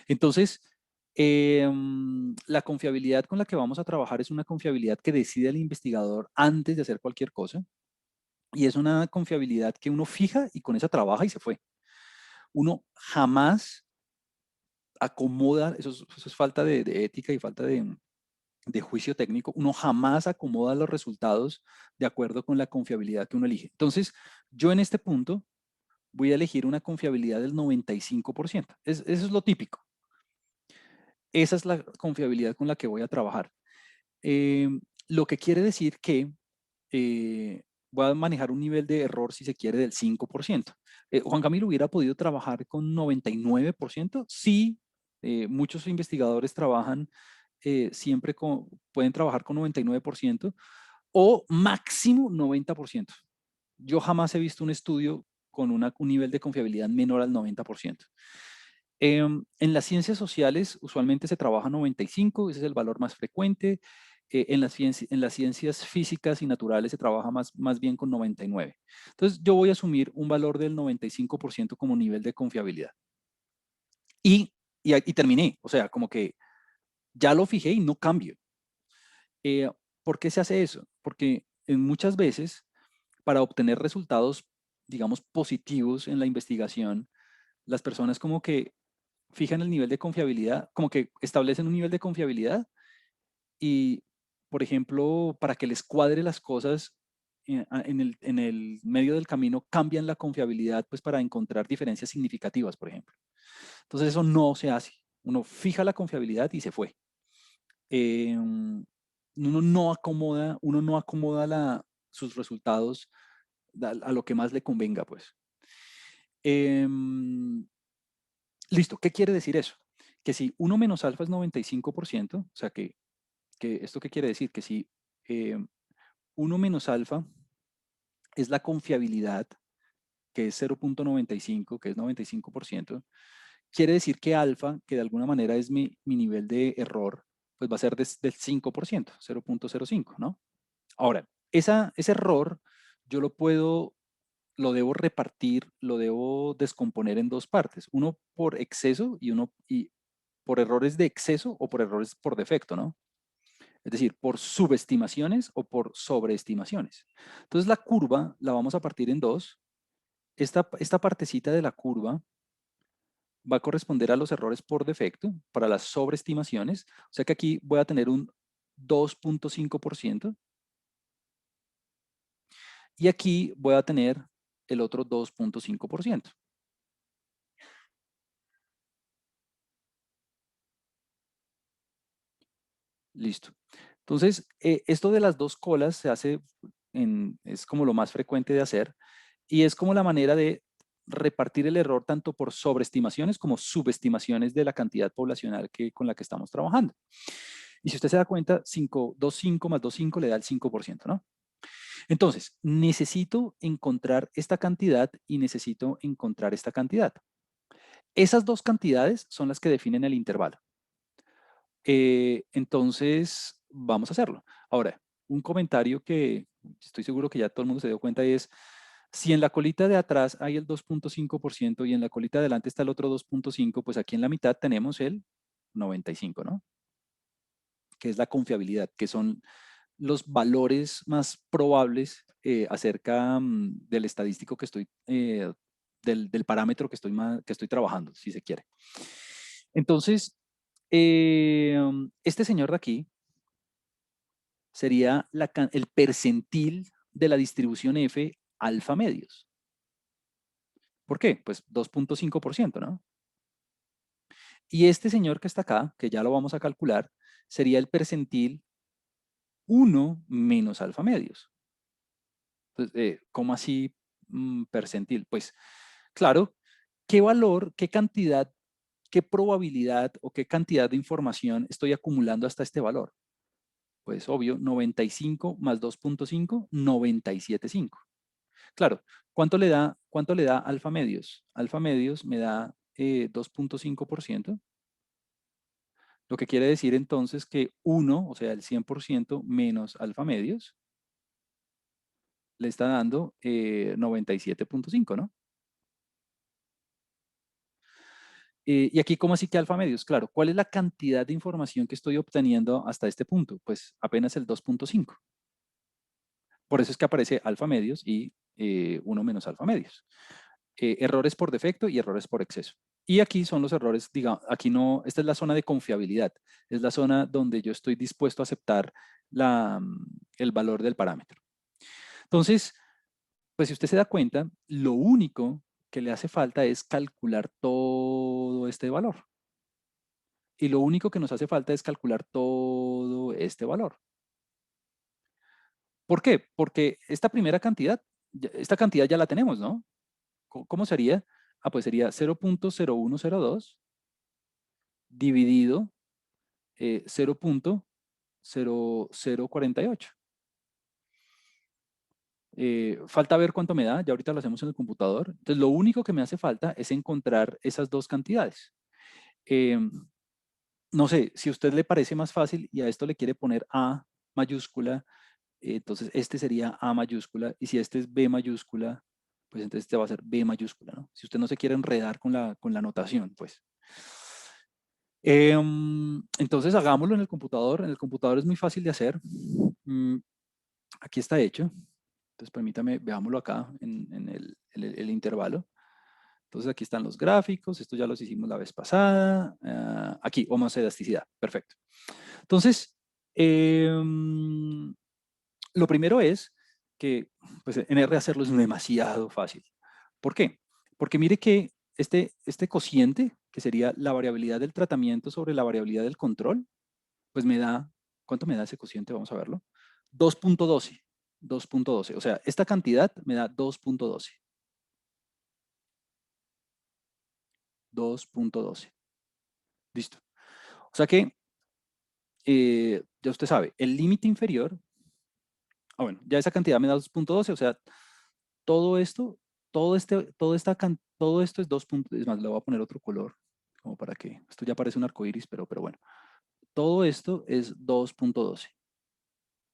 Entonces, la confiabilidad con la que vamos a trabajar es una confiabilidad que decide el investigador antes de hacer cualquier cosa. Y es una confiabilidad que uno fija y con esa trabaja y se fue. Uno jamás acomoda, eso es falta de ética y falta de juicio técnico, uno jamás acomoda los resultados de acuerdo con la confiabilidad que uno elige. Entonces, yo en este punto voy a elegir una confiabilidad del 95%. Eso es lo típico. Esa es la confiabilidad con la que voy a trabajar. Lo que quiere decir que voy a manejar un nivel de error, si se quiere, del 5%. Juan Camilo hubiera podido trabajar con 99%. Sí, muchos investigadores trabajan siempre pueden trabajar con 99% o máximo 90%. Yo jamás he visto un estudio con un nivel de confiabilidad menor al 90%. En las ciencias sociales usualmente se trabaja 95, ese es el valor más frecuente. En las ciencias físicas y naturales se trabaja más bien con 99. Entonces yo voy a asumir un valor del 95% como nivel de confiabilidad. Y terminé, o sea, como que ya lo fijé y no cambio. ¿Por qué se hace eso? Porque muchas veces para obtener resultados, digamos, positivos en la investigación, las personas como que fijan el nivel de confiabilidad, como que establecen un nivel de confiabilidad y, por ejemplo, para que les cuadre las cosas en el medio del camino, cambian la confiabilidad pues para encontrar diferencias significativas, por ejemplo. Entonces eso no se hace. Uno fija la confiabilidad y se fue. Uno no acomoda sus resultados a lo que más le convenga, pues. Listo, ¿qué quiere decir eso? Que si 1 menos alfa es 95%, o sea que ¿esto qué quiere decir? Que si 1 menos alfa es la confiabilidad, que es 0.95, que es 95%, quiere decir que alfa, que de alguna manera es mi nivel de error, pues va a ser del 5%, 0.05, ¿no? Ahora, ese error yo lo debo repartir, lo debo descomponer en dos partes. Uno por exceso y por errores de exceso o por errores por defecto, ¿no? Es decir, por subestimaciones o por sobreestimaciones. Entonces la curva la vamos a partir en dos. Esta partecita de la curva va a corresponder a los errores por defecto para las sobreestimaciones. O sea que aquí voy a tener un 2.5% y aquí voy a tener el otro 2.5%. Listo. Entonces, esto de las dos colas se hace, es como lo más frecuente de hacer y es como la manera de repartir el error tanto por sobreestimaciones como subestimaciones de la cantidad poblacional con la que estamos trabajando. Y si usted se da cuenta, 2,5 más 2,5 le da el 5%, ¿no? Entonces, necesito encontrar esta cantidad y necesito encontrar esta cantidad. Esas dos cantidades son las que definen el intervalo. Entonces, vamos a hacerlo. Ahora, un comentario que estoy seguro que ya todo el mundo se dio cuenta es, si en la colita de atrás hay el 2.5% y en la colita de adelante está el otro 2.5%, pues aquí en la mitad tenemos el 95%, ¿no? Que es la confiabilidad, que son los valores más probables acerca del estadístico que estoy del parámetro que estoy trabajando, si se quiere. Entonces, este señor de aquí sería el percentil de la distribución F alfa medios. ¿Por qué? Pues 2.5%, ¿no? Y este señor que está acá, que ya lo vamos a calcular, sería el percentil 1 menos alfa medios. Entonces, ¿cómo así percentil? Pues, claro, ¿qué valor, qué cantidad, qué probabilidad o qué cantidad de información estoy acumulando hasta este valor? Pues, obvio, 95 más 2.5, 97.5. Claro, ¿cuánto le da alfa medios? Alfa medios me da 2.5%. Lo que quiere decir entonces que 1, o sea, el 100% menos alfa medios, le está dando 97.5, ¿no? Y aquí, ¿cómo así que alfa medios? Claro, ¿cuál es la cantidad de información que estoy obteniendo hasta este punto? Pues apenas el 2.5. Por eso es que aparece alfa medios y 1 menos alfa medios. Errores por defecto y errores por exceso. Y aquí son los errores, digamos, aquí no, esta es la zona de confiabilidad, es la zona donde yo estoy dispuesto a aceptar el valor del parámetro. Entonces, pues si usted se da cuenta, lo único que le hace falta es calcular todo este valor. Y lo único que nos hace falta es calcular todo este valor. ¿Por qué? Porque esta primera cantidad, esta cantidad ya la tenemos, ¿no? ¿Cómo sería? Ah, pues sería 0.0102 dividido 0.0048. Falta ver cuánto me da, ya ahorita lo hacemos en el computador. Entonces, lo único que me hace falta es encontrar esas dos cantidades. No sé, si a usted le parece más fácil y a esto le quiere poner A mayúscula, entonces este sería A mayúscula, y si este es B mayúscula, pues entonces este va a ser B mayúscula, ¿no? Si usted no se quiere enredar con la notación, pues. Entonces hagámoslo en el computador es muy fácil de hacer. Aquí está hecho. Entonces permítame, veámoslo acá en el intervalo. Entonces aquí están los gráficos, esto ya los hicimos la vez pasada. Aquí, homoelasticidad, perfecto. Entonces, lo primero es que pues, en R hacerlo es demasiado fácil. ¿Por qué? Porque mire que este cociente, que sería la variabilidad del tratamiento sobre la variabilidad del control, pues me da, ¿cuánto me da ese cociente? Vamos a verlo. 2.12. 2.12. O sea, esta cantidad me da 2.12. 2.12. Listo. O sea que, ya usted sabe, el límite inferior, bueno, ya esa cantidad me da 2.12, o sea, todo esto, todo esto es 2. Es más, le voy a poner otro color, como para que, esto ya parece un arco iris, pero bueno. Todo esto es 2.12.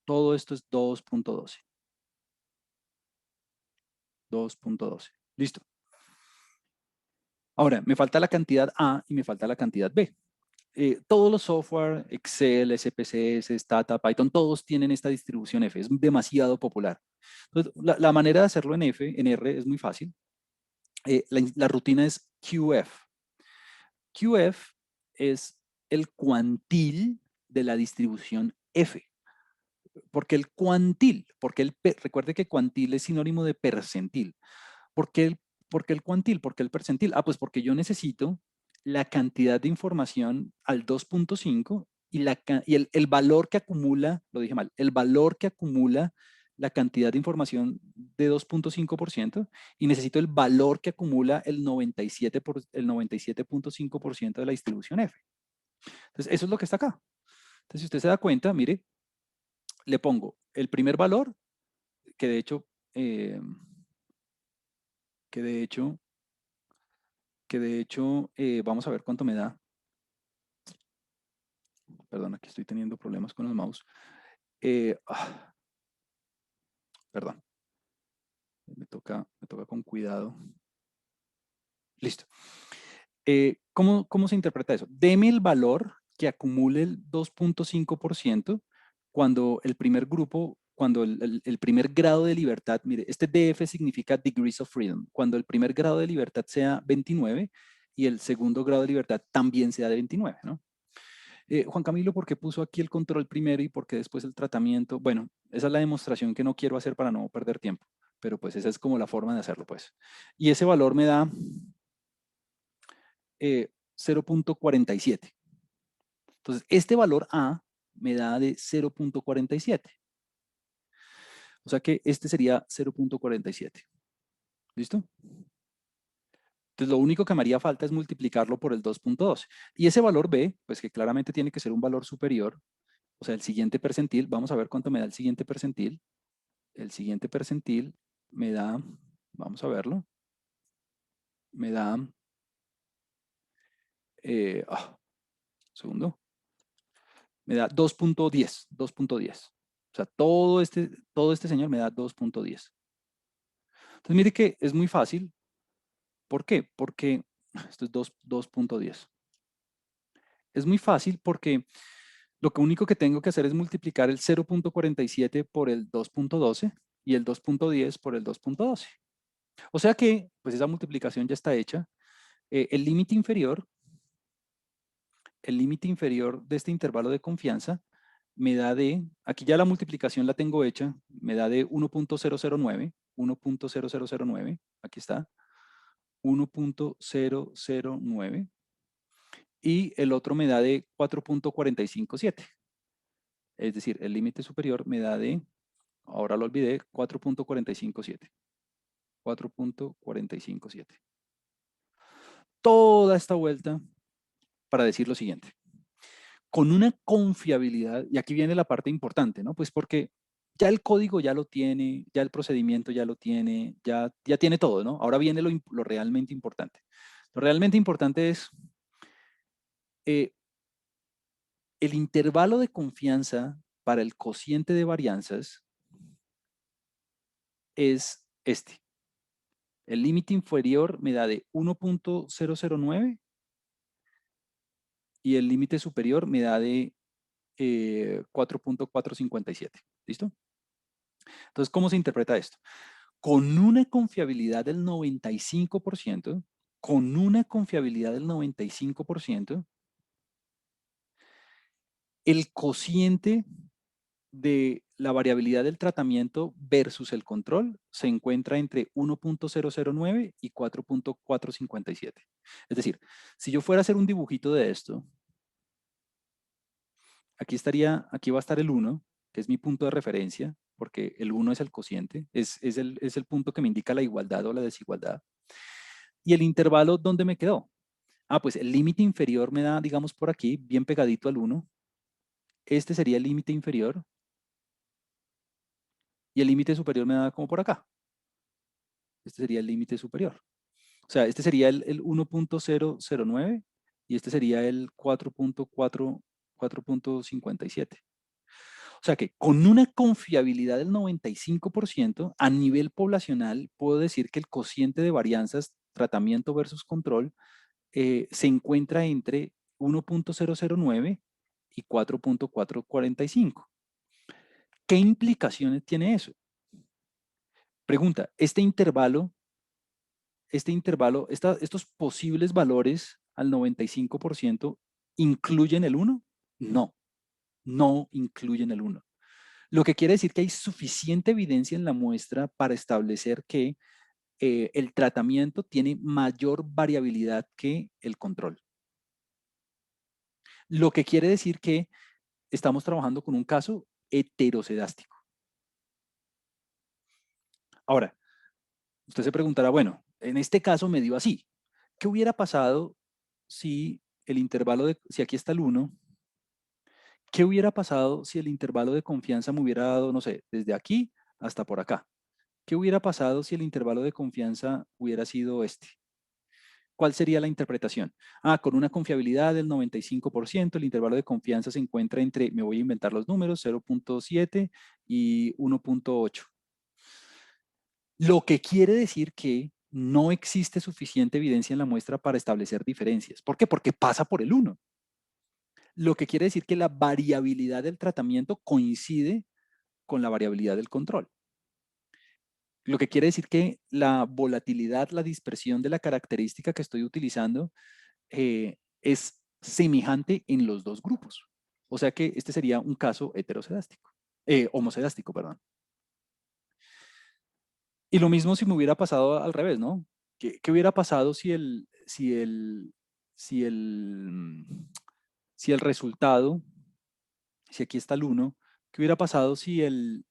Todo esto es 2.12. 2.12. Listo. Ahora, me falta la cantidad A y me falta la cantidad B. Todos los software, Excel, SPSS, Stata, Python, todos tienen esta distribución F. Es demasiado popular. Entonces, la manera de hacerlo en R, es muy fácil. La rutina es QF. QF es el cuantil de la distribución F. ¿Por qué el cuantil? Recuerde que cuantil es sinónimo de percentil. ¿Por qué el cuantil? ¿Por qué el percentil? Ah, pues porque yo necesito la cantidad de información al 2.5 y el valor que acumula, lo dije mal, el valor que acumula la cantidad de información de 2.5% y necesito el valor que acumula el 97.5% de la distribución F. Entonces, eso es lo que está acá. Entonces, si usted se da cuenta, mire, le pongo el primer valor, que de hecho, vamos a ver cuánto me da. Perdón, aquí estoy teniendo problemas con el mouse. Perdón. Me toca con cuidado. Listo. ¿Cómo se interpreta eso? Deme el valor que acumule el 2.5% cuando el primer grupo cuando el primer grado de libertad, mire, este DF significa Degrees of Freedom, cuando el primer grado de libertad sea 29 y el segundo grado de libertad también sea de 29, ¿no? Juan Camilo, ¿por qué puso aquí el control primero y por qué después el tratamiento? Bueno, esa es la demostración que no quiero hacer para no perder tiempo, pero pues esa es como la forma de hacerlo, pues. Y ese valor me da 0.47. Entonces, este valor A me da de 0.47. O sea que este sería 0.47. ¿Listo? Entonces, lo único que me haría falta es multiplicarlo por el 2.12. Y ese valor B, pues que claramente tiene que ser un valor superior, o sea, el siguiente percentil, vamos a ver cuánto me da el siguiente percentil. El siguiente percentil me da, vamos a verlo, me da, segundo, me da 2.10, 2.10. O sea, todo este señor me da 2.10. Entonces, mire que es muy fácil. ¿Por qué? Porque esto es 2.10. Es muy fácil porque lo único que tengo que hacer es multiplicar el 0.47 por el 2.12 y el 2.10 por el 2.12. O sea que, pues esa multiplicación ya está hecha. El límite inferior de este intervalo de confianza me da de, aquí ya la multiplicación la tengo hecha, me da de 1.009, 1.0009, aquí está, 1.009, y el otro me da de 4.457. Es decir, el límite superior me da de, ahora lo olvidé, 4.457. 4.457. Toda esta vuelta para decir lo siguiente. Con una confiabilidad, y aquí viene la parte importante, ¿no? Pues porque ya el código ya lo tiene, ya el procedimiento ya lo tiene, ya tiene todo, ¿no? Ahora viene lo realmente importante. Lo realmente importante es el intervalo de confianza para el cociente de varianzas es este. El límite inferior me da de 1.009 y el límite superior me da de 4.457. ¿Listo? Entonces, ¿cómo se interpreta esto? Con una confiabilidad del 95%, con una confiabilidad del 95%, el cociente de la variabilidad del tratamiento versus el control se encuentra entre 1.009 y 4.457. Es decir, si yo fuera a hacer un dibujito de esto, aquí va a estar el 1, que es mi punto de referencia, porque el 1 es el cociente, es el punto que me indica la igualdad o la desigualdad. ¿Y el intervalo dónde me quedó? Pues el límite inferior me da, digamos, por aquí, bien pegadito al 1. Este sería el límite inferior. Y el límite superior me da como por acá. Este sería el límite superior. O sea, este sería el 1.009 y este sería el 4.57. O sea que con una confiabilidad del 95%, a nivel poblacional, puedo decir que el cociente de varianzas, tratamiento versus control, se encuentra entre 1.009 y 4.445. ¿Qué implicaciones tiene eso? Pregunta, estos posibles valores al 95%, ¿incluyen el 1? No, no incluyen el 1. Lo que quiere decir que hay suficiente evidencia en la muestra para establecer que el tratamiento tiene mayor variabilidad que el control. Lo que quiere decir que estamos trabajando con un caso heterocedástico. Ahora, usted se preguntará, bueno, en este caso me dio así. ¿Qué hubiera pasado si si aquí está el 1, qué hubiera pasado si el intervalo de confianza me hubiera dado, no sé, desde aquí hasta por acá? ¿Qué hubiera pasado si el intervalo de confianza hubiera sido este? ¿Cuál sería la interpretación? Con una confiabilidad del 95%, el intervalo de confianza se encuentra entre, me voy a inventar los números, 0.7 y 1.8. Lo que quiere decir que no existe suficiente evidencia en la muestra para establecer diferencias. ¿Por qué? Porque pasa por el 1. Lo que quiere decir que la variabilidad del tratamiento coincide con la variabilidad del control. Lo que quiere decir que la volatilidad, la dispersión de la característica que estoy utilizando es semejante en los dos grupos. O sea que este sería un caso heterocedástico, homocedástico, perdón. Y lo mismo si me hubiera pasado al revés, ¿no? ¿Qué hubiera pasado si el resultado, si aquí está el 1, qué hubiera pasado si el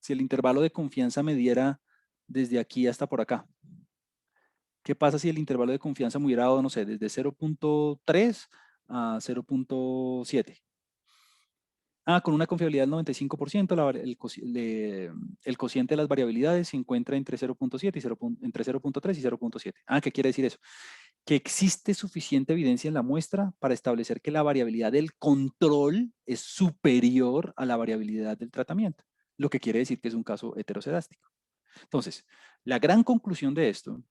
intervalo de confianza me diera desde aquí hasta por acá? ¿Qué pasa si el intervalo de confianza me hubiera dado, no sé, desde 0.3 a 0.7? Con una confiabilidad del 95%, el cociente de las variabilidades se encuentra entre 0.7 y entre 0.3 y 0.7. ¿Qué quiere decir eso? Que existe suficiente evidencia en la muestra para establecer que la variabilidad del control es superior a la variabilidad del tratamiento, lo que quiere decir que es un caso heterocedástico. Entonces, la gran conclusión de esto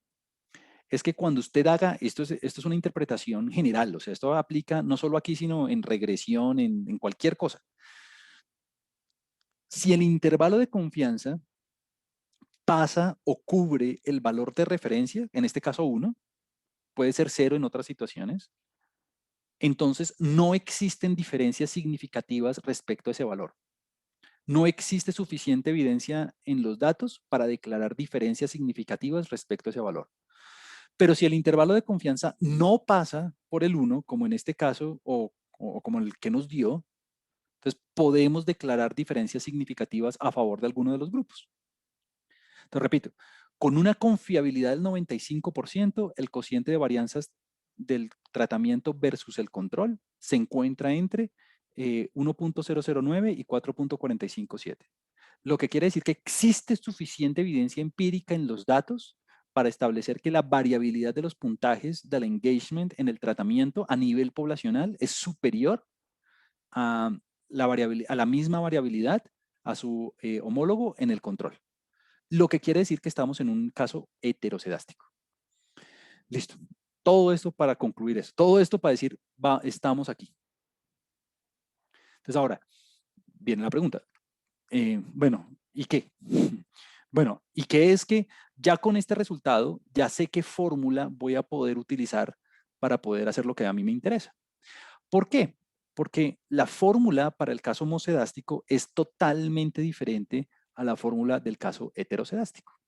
es que cuando usted haga, esto es una interpretación general, o sea, esto aplica no solo aquí, sino en regresión, en cualquier cosa. Si el intervalo de confianza pasa o cubre el valor de referencia, en este caso 1, puede ser 0 en otras situaciones, entonces no existen diferencias significativas respecto a ese valor. No existe suficiente evidencia en los datos para declarar diferencias significativas respecto a ese valor. Pero si el intervalo de confianza no pasa por el 1, como en este caso, o como el que nos dio, entonces podemos declarar diferencias significativas a favor de alguno de los grupos. Entonces, repito, con una confiabilidad del 95%, el cociente de varianzas del tratamiento versus el control se encuentra entre 1.009 y 4.457. Lo que quiere decir que existe suficiente evidencia empírica en los datos para establecer que la variabilidad de los puntajes del engagement en el tratamiento a nivel poblacional es superior a la misma variabilidad a su homólogo en el control. Lo que quiere decir que estamos en un caso heterocedástico. Listo. Todo esto para concluir eso. Todo esto para decir, estamos aquí. Entonces ahora, viene la pregunta. Bueno, ¿y qué? Bueno, ¿y qué es que ya con este resultado, ya sé qué fórmula voy a poder utilizar para poder hacer lo que a mí me interesa? ¿Por qué? Porque la fórmula para el caso homocedástico es totalmente diferente a la fórmula del caso heterocedástico.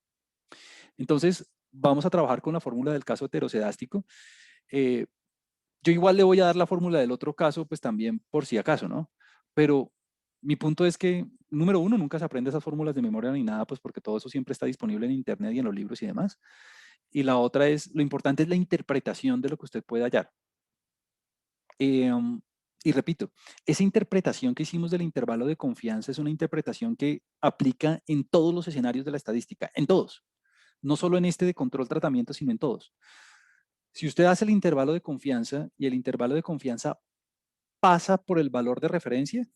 Entonces, vamos a trabajar con la fórmula del caso heterocedástico. Yo igual le voy a dar la fórmula del otro caso, pues también por si acaso, ¿no? Pero mi punto es que, número uno, nunca se aprende esas fórmulas de memoria ni nada, pues porque todo eso siempre está disponible en internet y en los libros y demás. Y la otra es, lo importante es la interpretación de lo que usted puede hallar. Y repito, esa interpretación que hicimos del intervalo de confianza es una interpretación que aplica en todos los escenarios de la estadística, en todos. No solo en este de control tratamiento, sino en todos. Si usted hace el intervalo de confianza y el intervalo de confianza pasa por el valor de referencia,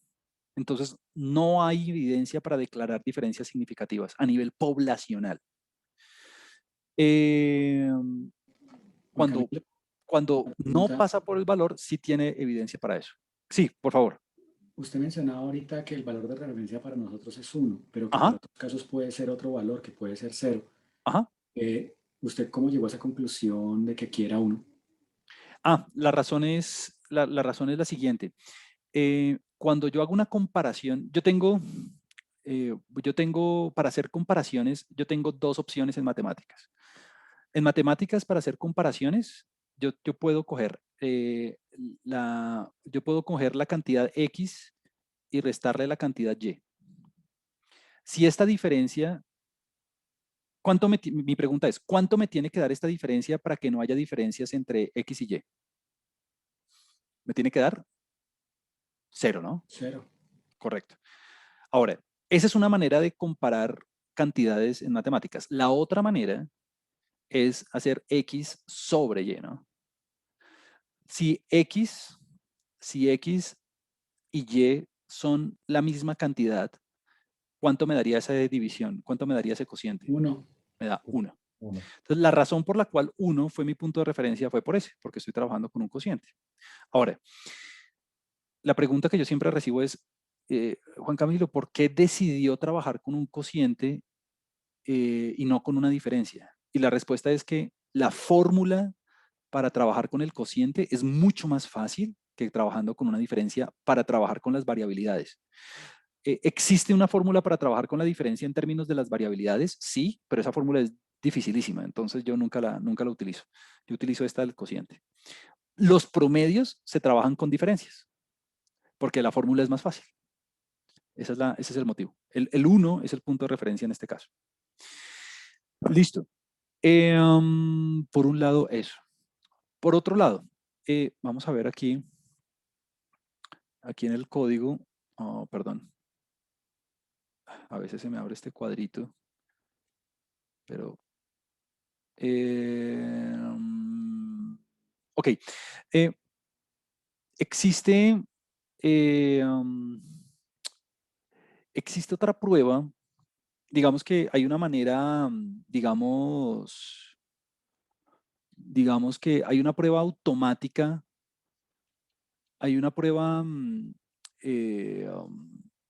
entonces no hay evidencia para declarar diferencias significativas a nivel poblacional. Cuando no pasa por el valor, sí tiene evidencia para eso. Sí, por favor. Usted mencionaba ahorita que el valor de referencia para nosotros es 1, pero que para otros casos puede ser otro valor, que puede ser 0. Ajá. ¿Usted cómo llegó a esa conclusión de que quiera 1? La razón es la siguiente. Cuando yo hago una comparación, yo tengo, para hacer comparaciones, yo tengo dos opciones en matemáticas. En matemáticas, para hacer comparaciones, yo puedo coger la cantidad X y restarle la cantidad Y. Si esta diferencia, mi pregunta es, ¿cuánto me tiene que dar esta diferencia para que no haya diferencias entre X y Y? Me tiene que dar 0, ¿no? 0. Correcto. Ahora, esa es una manera de comparar cantidades en matemáticas. La otra manera es hacer X sobre Y, ¿no? Si X y Y son la misma cantidad, ¿cuánto me daría esa división? ¿Cuánto me daría ese cociente? 1. Me da 1. Entonces, la razón por la cual 1 fue mi punto de referencia fue por ese, porque estoy trabajando con un cociente. Ahora, la pregunta que yo siempre recibo es, Juan Camilo, ¿por qué decidió trabajar con un cociente y no con una diferencia? Y la respuesta es que la fórmula para trabajar con el cociente es mucho más fácil que trabajando con una diferencia para trabajar con las variabilidades. ¿Existe una fórmula para trabajar con la diferencia en términos de las variabilidades? Sí, pero esa fórmula es dificilísima, entonces yo nunca la utilizo. Yo utilizo esta del cociente. Los promedios se trabajan con diferencias, porque la fórmula es más fácil. Ese es el motivo. El 1 es el punto de referencia en este caso. Listo. Por un lado, eso. Por otro lado, vamos a ver aquí en el código. Oh, perdón. A veces se me abre este cuadrito. Pero... ok. Existe... existe otra prueba. Digamos que hay una manera, digamos que hay una prueba automática, hay una prueba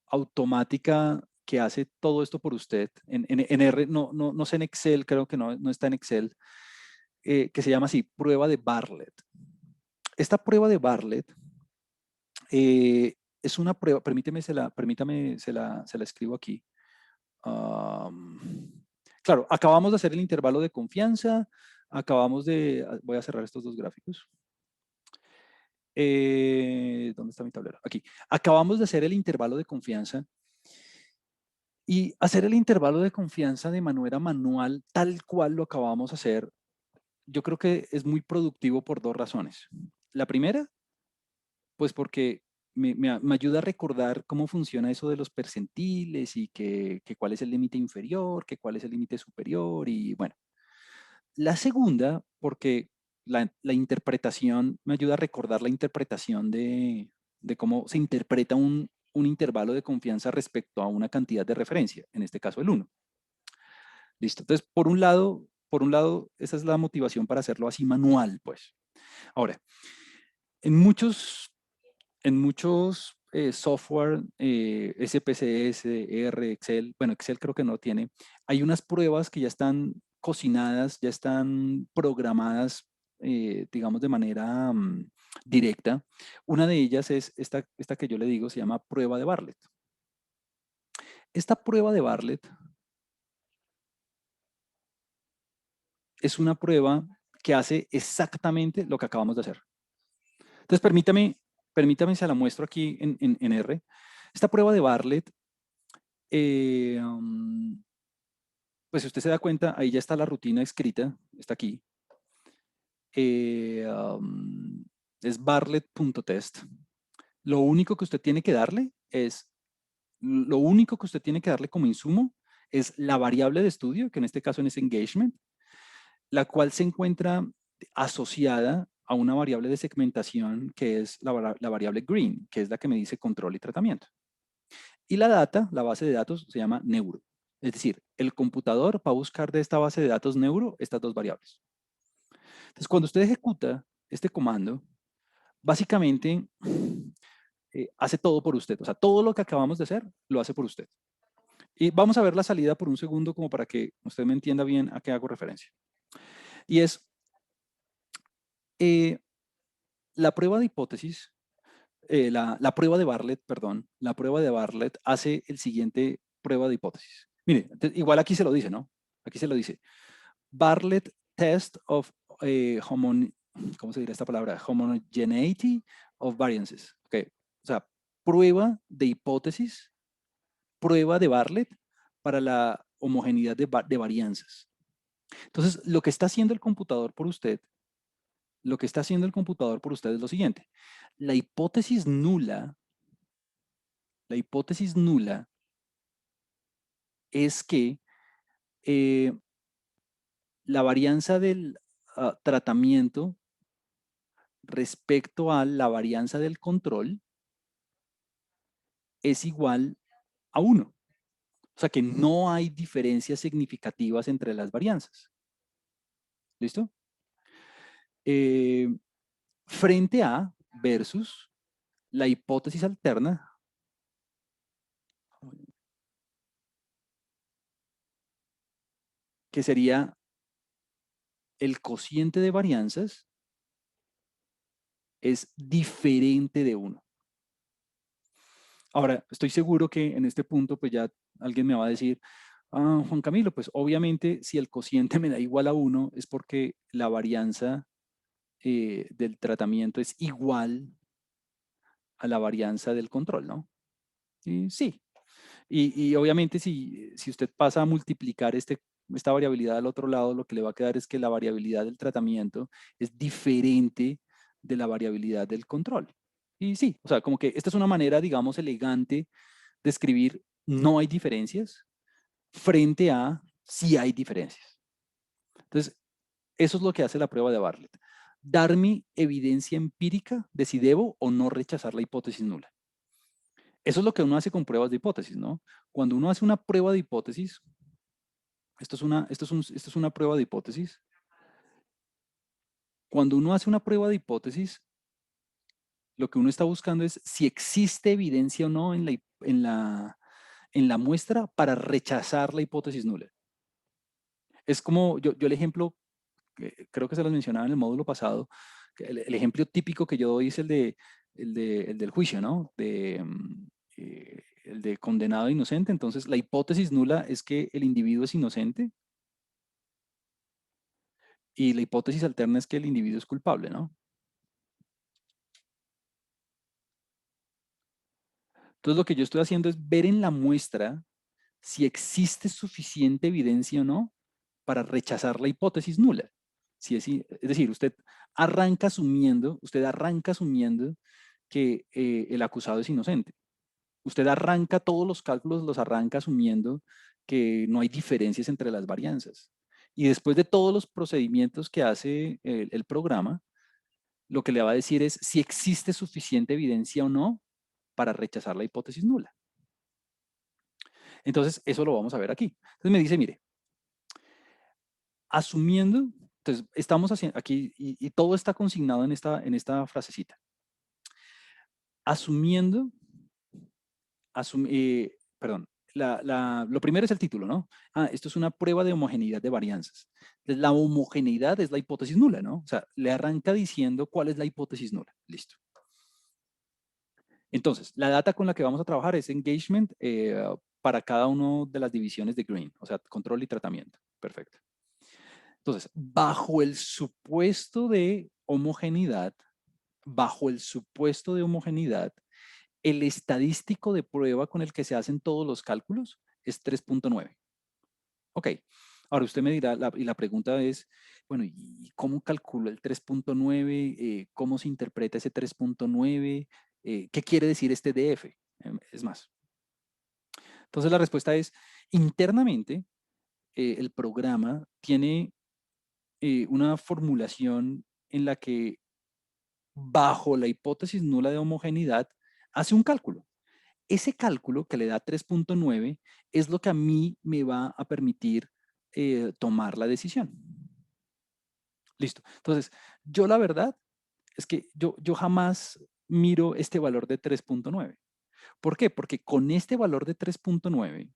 automática que hace todo esto por usted. En R, no sé en Excel, creo que no está en Excel, que se llama así, prueba de Bartlett. Esta prueba de Bartlett es una prueba, permítame, se la escribo aquí. Claro, acabamos de hacer el intervalo de confianza, voy a cerrar estos dos gráficos. ¿Dónde está mi tablero? Aquí. Acabamos de hacer el intervalo de confianza y hacer el intervalo de confianza de manera manual, tal cual lo acabamos de hacer, yo creo que es muy productivo por dos razones. La primera, pues porque me ayuda a recordar cómo funciona eso de los percentiles y que cuál es el límite inferior, que cuál es el límite superior y bueno. La segunda, porque la interpretación me ayuda a recordar la interpretación de cómo se interpreta un intervalo de confianza respecto a una cantidad de referencia, en este caso el 1. Listo. Entonces, por un lado, esa es la motivación para hacerlo así manual, pues. Ahora, en muchos software, SPSS, R, Excel, bueno, Excel creo que no tiene, hay unas pruebas que ya están cocinadas, ya están programadas, digamos, de manera directa. Una de ellas es esta que yo le digo, se llama prueba de Bartlett. Esta prueba de Bartlett es una prueba que hace exactamente lo que acabamos de hacer. Entonces, permítame, se la muestro aquí en R. Esta prueba de Bartlett, pues si usted se da cuenta, ahí ya está la rutina escrita, está aquí. Es bartlett.test. Lo único que usted tiene que darle como insumo es la variable de estudio, que en este caso es engagement, la cual se encuentra asociada a una variable de segmentación que es la variable green, que es la que me dice control y tratamiento. Y la data, la base de datos, se llama neuro. Es decir, el computador va a buscar de esta base de datos neuro estas dos variables. Entonces, cuando usted ejecuta este comando, básicamente hace todo por usted. O sea, todo lo que acabamos de hacer, lo hace por usted. Y vamos a ver la salida por un segundo como para que usted me entienda bien a qué hago referencia. Y es la prueba de hipótesis, la prueba de Bartlett, perdón, la prueba de Bartlett hace el siguiente prueba de hipótesis. Mire, igual aquí se lo dice, ¿no? Aquí se lo dice. Bartlett test of ¿cómo se dirá esta palabra? Homogeneity of variances. Okay. O sea, prueba de hipótesis, prueba de Bartlett para la homogeneidad de varianzas. Entonces, lo que está haciendo el computador por usted, es lo siguiente. La hipótesis nula es que la varianza del tratamiento respecto a la varianza del control es igual a 1. O sea que no hay diferencias significativas entre las varianzas. ¿Listo? Frente a versus la hipótesis alterna que sería el cociente de varianzas es diferente de 1. Ahora, estoy seguro que en este punto, pues ya alguien me va a decir, Juan Camilo, pues obviamente si el cociente me da igual a 1 es porque la varianza del tratamiento es igual a la varianza del control, ¿no? Y sí. Y obviamente si usted pasa a multiplicar esta variabilidad al otro lado, lo que le va a quedar es que la variabilidad del tratamiento es diferente de la variabilidad del control. Y sí, o sea, como que esta es una manera, digamos, elegante de escribir no hay diferencias frente a sí hay diferencias. Entonces, eso es lo que hace la prueba de Bartlett. Darme evidencia empírica de si debo o no rechazar la hipótesis nula. Eso es lo que uno hace con pruebas de hipótesis, ¿no? Cuando uno hace una prueba de hipótesis, esto es una prueba de hipótesis. Cuando uno hace una prueba de hipótesis, lo que uno está buscando es si existe evidencia o no en la muestra para rechazar la hipótesis nula. Es como, yo el ejemplo, creo que se los mencionaba en el módulo pasado, el ejemplo típico que yo doy es el del juicio, ¿no? El de condenado e inocente. Entonces, la hipótesis nula es que el individuo es inocente y la hipótesis alterna es que el individuo es culpable, ¿no? Entonces, lo que yo estoy haciendo es ver en la muestra si existe suficiente evidencia o no para rechazar la hipótesis nula. Es decir, usted arranca asumiendo que el acusado es inocente. Usted arranca todos los cálculos, los arranca asumiendo que no hay diferencias entre las varianzas. Y después de todos los procedimientos que hace el programa, lo que le va a decir es si existe suficiente evidencia o no para rechazar la hipótesis nula. Entonces, eso lo vamos a ver aquí. Entonces me dice, mire, asumiendo, entonces estamos haciendo aquí, y todo está consignado en esta frasecita. Asumiendo, perdón, lo primero es el título, ¿no? Esto es una prueba de homogeneidad de varianzas. Entonces, la homogeneidad es la hipótesis nula, ¿no? O sea, le arranca diciendo cuál es la hipótesis nula. Listo. Entonces, la data con la que vamos a trabajar es engagement para cada una de las divisiones de Green, o sea, control y tratamiento. Perfecto. Entonces, bajo el supuesto de homogeneidad, el estadístico de prueba con el que se hacen todos los cálculos es 3.9. Ok, ahora usted me dirá, y la pregunta es, bueno, ¿y cómo calculo el 3.9? ¿Cómo se interpreta ese 3.9? ¿Qué quiere decir este DF? Es más. Entonces la respuesta es, internamente, el programa tiene una formulación en la que bajo la hipótesis nula de homogeneidad hace un cálculo. Ese cálculo que le da 3.9 es lo que a mí me va a permitir tomar la decisión. Listo. Entonces, yo la verdad es que yo jamás miro este valor de 3.9. ¿Por qué? Porque con este valor de 3.9,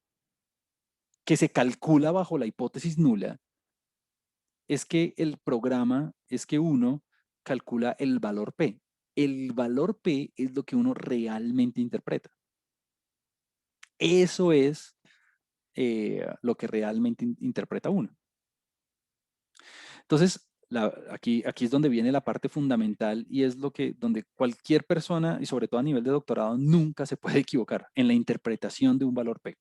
que se calcula bajo la hipótesis nula, es que el programa, es que uno calcula el valor P. El valor P es lo que uno realmente interpreta. Eso es lo que realmente interpreta uno. Entonces, aquí es donde viene la parte fundamental y es donde cualquier persona, y sobre todo a nivel de doctorado, nunca se puede equivocar en la interpretación de un valor P.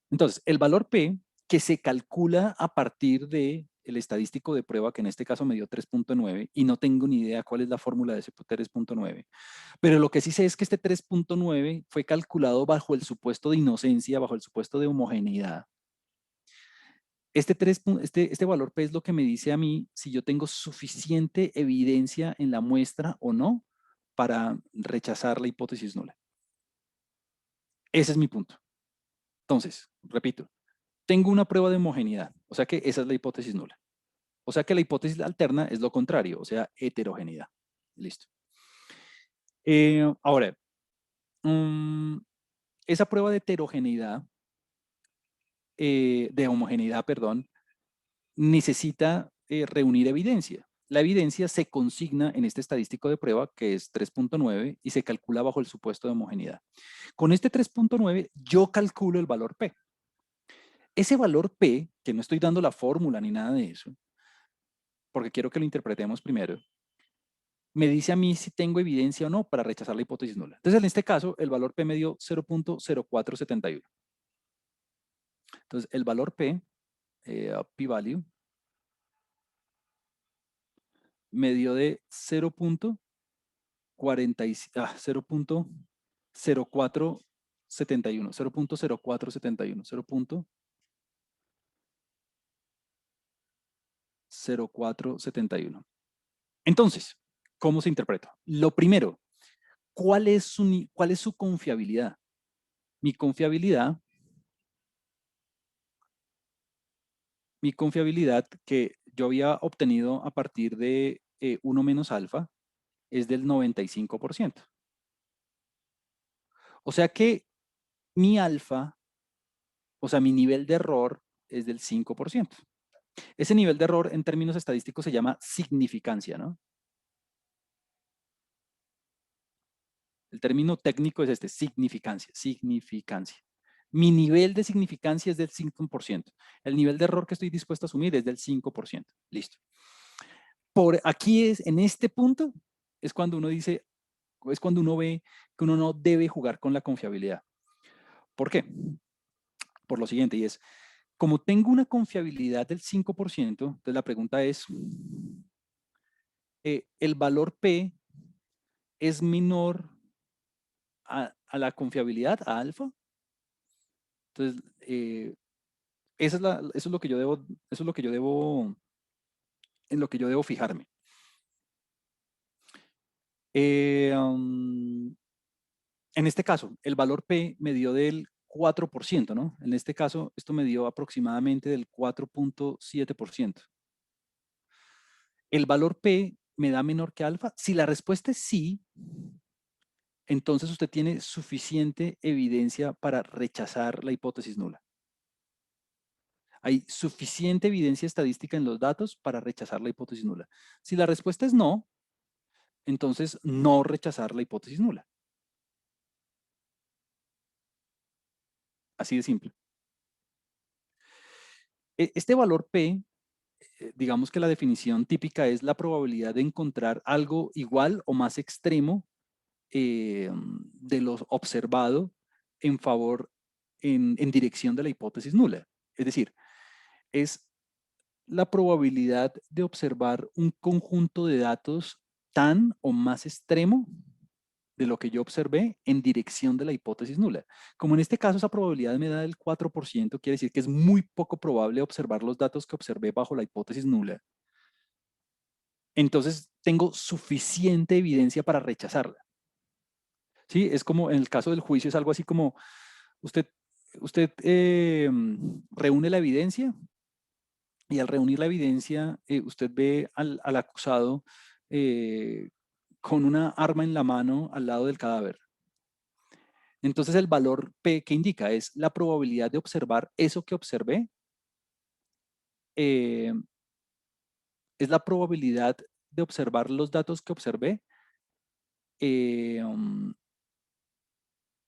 Entonces, el valor P que se calcula a partir del estadístico de prueba, que en este caso me dio 3.9, y no tengo ni idea cuál es la fórmula de ese 3.9, pero lo que sí sé es que este 3.9 fue calculado bajo el supuesto de inocencia, bajo el supuesto de homogeneidad. Este valor P es lo que me dice a mí si yo tengo suficiente evidencia en la muestra o no para rechazar la hipótesis nula. Ese es mi punto. Entonces, repito, tengo una prueba de homogeneidad, o sea que esa es la hipótesis nula. O sea que la hipótesis alterna es lo contrario, o sea, heterogeneidad. Listo. Ahora, esa prueba de heterogeneidad de homogeneidad, perdón, necesita reunir evidencia. La evidencia se consigna en este estadístico de prueba, que es 3.9, y se calcula bajo el supuesto de homogeneidad. Con este 3.9, yo calculo el valor P. Ese valor P, que no estoy dando la fórmula ni nada de eso, porque quiero que lo interpretemos primero, me dice a mí si tengo evidencia o no para rechazar la hipótesis nula. Entonces, en este caso, el valor P me dio 0.0471. Entonces, el valor P, p-value, me dio de 0.0471, 0.0471. Entonces, ¿cómo se interpreta? Lo primero, ¿cuál es su confiabilidad? Mi confiabilidad que yo había obtenido a partir de 1 menos alfa es del 95%. O sea que mi alfa, o sea, mi nivel de error es del 5%. Ese nivel de error en términos estadísticos se llama significancia, ¿no? El término técnico es este, significancia. Mi nivel de significancia es del 5%. El nivel de error que estoy dispuesto a asumir es del 5%. Listo. Por aquí en este punto, es cuando uno dice, es cuando uno ve que uno no debe jugar con la confiabilidad. ¿Por qué? Por lo siguiente, y es, como tengo una confiabilidad del 5%, entonces la pregunta es, ¿el valor P es menor a la confiabilidad, a alfa? Entonces, eso es lo que yo debo, en lo que yo debo fijarme. En este caso, el valor P me dio del 4%, ¿no? En este caso, esto me dio aproximadamente del 4.7%. ¿El valor P me da menor que alfa? Si la respuesta es sí, entonces usted tiene suficiente evidencia para rechazar la hipótesis nula. Hay suficiente evidencia estadística en los datos para rechazar la hipótesis nula. Si la respuesta es no, entonces no rechazar la hipótesis nula. Así de simple. Este valor P, digamos que la definición típica es la probabilidad de encontrar algo igual o más extremo de lo observado en favor, en dirección de la hipótesis nula. Es decir, es la probabilidad de observar un conjunto de datos tan o más extremo de lo que yo observé en dirección de la hipótesis nula. Como en este caso esa probabilidad me da del 4%, quiere decir que es muy poco probable observar los datos que observé bajo la hipótesis nula. Entonces tengo suficiente evidencia para rechazarla. ¿Sí? Es como en el caso del juicio, es algo así como usted reúne la evidencia y al reunir la evidencia usted ve al acusado con una arma en la mano al lado del cadáver. Entonces el valor P que indica es la probabilidad de observar eso que observé, es la probabilidad de observar los datos que observé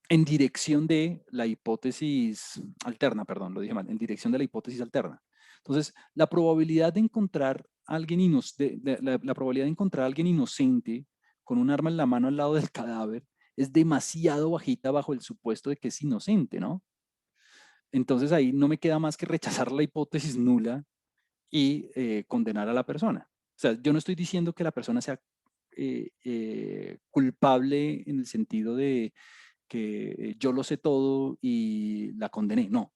en dirección de la hipótesis alterna, perdón, lo dije mal, en dirección de la hipótesis alterna. Entonces, la probabilidad de encontrar a alguien la probabilidad de encontrar a alguien inocente con un arma en la mano al lado del cadáver es demasiado bajita bajo el supuesto de que es inocente, ¿no? Entonces ahí no me queda más que rechazar la hipótesis nula y condenar a la persona. O sea, yo no estoy diciendo que la persona sea culpable en el sentido de que yo lo sé todo y la condené. No,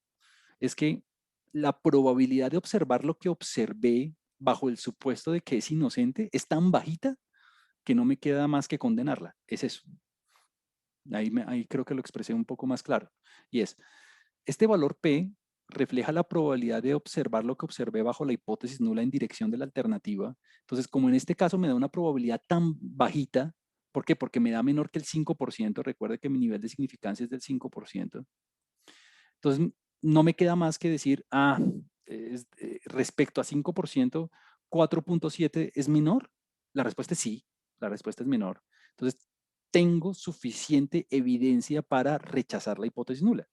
es que la probabilidad de observar lo que observé bajo el supuesto de que es inocente es tan bajita que no me queda más que condenarla. Es eso. Ahí creo que lo expresé un poco más claro. Y es, este valor P refleja la probabilidad de observar lo que observé bajo la hipótesis nula en dirección de la alternativa. Entonces, como en este caso me da una probabilidad tan bajita, ¿por qué? Porque me da menor que el 5%. Recuerde que mi nivel de significancia es del 5%. Entonces, no me queda más que decir, respecto a 5%, 4.7 es menor. La respuesta es sí, la respuesta es menor. Entonces, tengo suficiente evidencia para rechazar la hipótesis nula.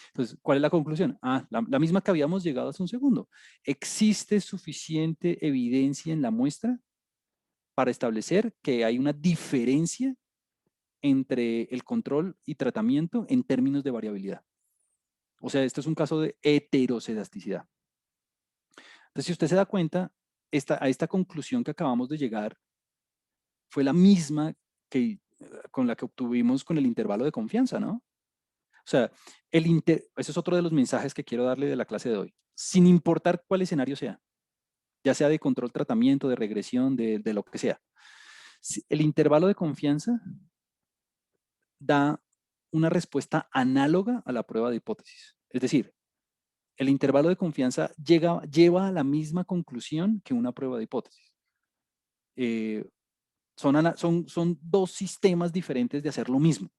Entonces, ¿cuál es la conclusión? La misma que habíamos llegado hace un segundo. ¿Existe suficiente evidencia en la muestra para establecer que hay una diferencia entre el control y tratamiento en términos de variabilidad? O sea, esto es un caso de heterocedasticidad. Entonces, si usted se da cuenta, a esta conclusión que acabamos de llegar fue la misma con la que obtuvimos con el intervalo de confianza, ¿no? O sea, ese es otro de los mensajes que quiero darle de la clase de hoy. Sin importar cuál escenario sea, ya sea de control, tratamiento, de regresión, de lo que sea. El intervalo de confianza da una respuesta análoga a la prueba de hipótesis. Es decir, el intervalo de confianza lleva a la misma conclusión que una prueba de hipótesis. Son dos sistemas diferentes de hacer lo mismo.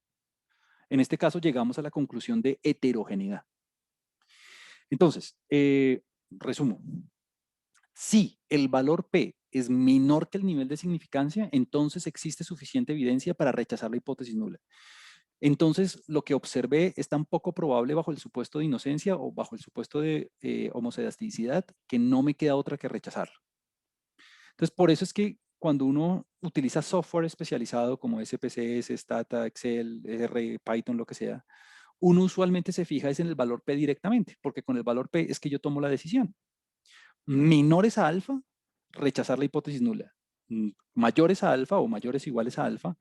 En este caso llegamos a la conclusión de heterogeneidad. Entonces, resumo. Si el valor P es menor que el nivel de significancia, entonces existe suficiente evidencia para rechazar la hipótesis nula. Entonces, lo que observé es tan poco probable bajo el supuesto de inocencia o bajo el supuesto de homocedasticidad que no me queda otra que rechazarlo. Entonces, por eso es que cuando uno utiliza software especializado como SPSS, Stata, Excel, R, Python, lo que sea, uno usualmente se fija es en el valor P directamente, porque con el valor P es que yo tomo la decisión. Menores a alfa, rechazar la hipótesis nula. Mayores a alfa o mayores iguales a alfa,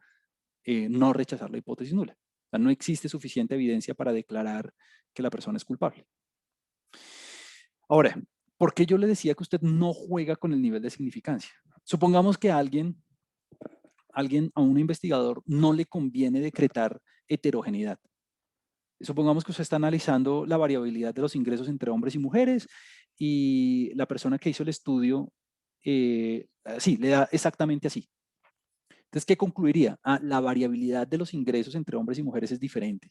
no rechazar la hipótesis nula. O sea, no existe suficiente evidencia para declarar que la persona es culpable. Ahora, ¿por qué yo le decía que usted no juega con el nivel de significancia? Supongamos que a un investigador, no le conviene decretar heterogeneidad. Supongamos que usted está analizando la variabilidad de los ingresos entre hombres y mujeres y la persona que hizo el estudio, sí, le da exactamente así. Entonces, ¿qué concluiría? La variabilidad de los ingresos entre hombres y mujeres es diferente.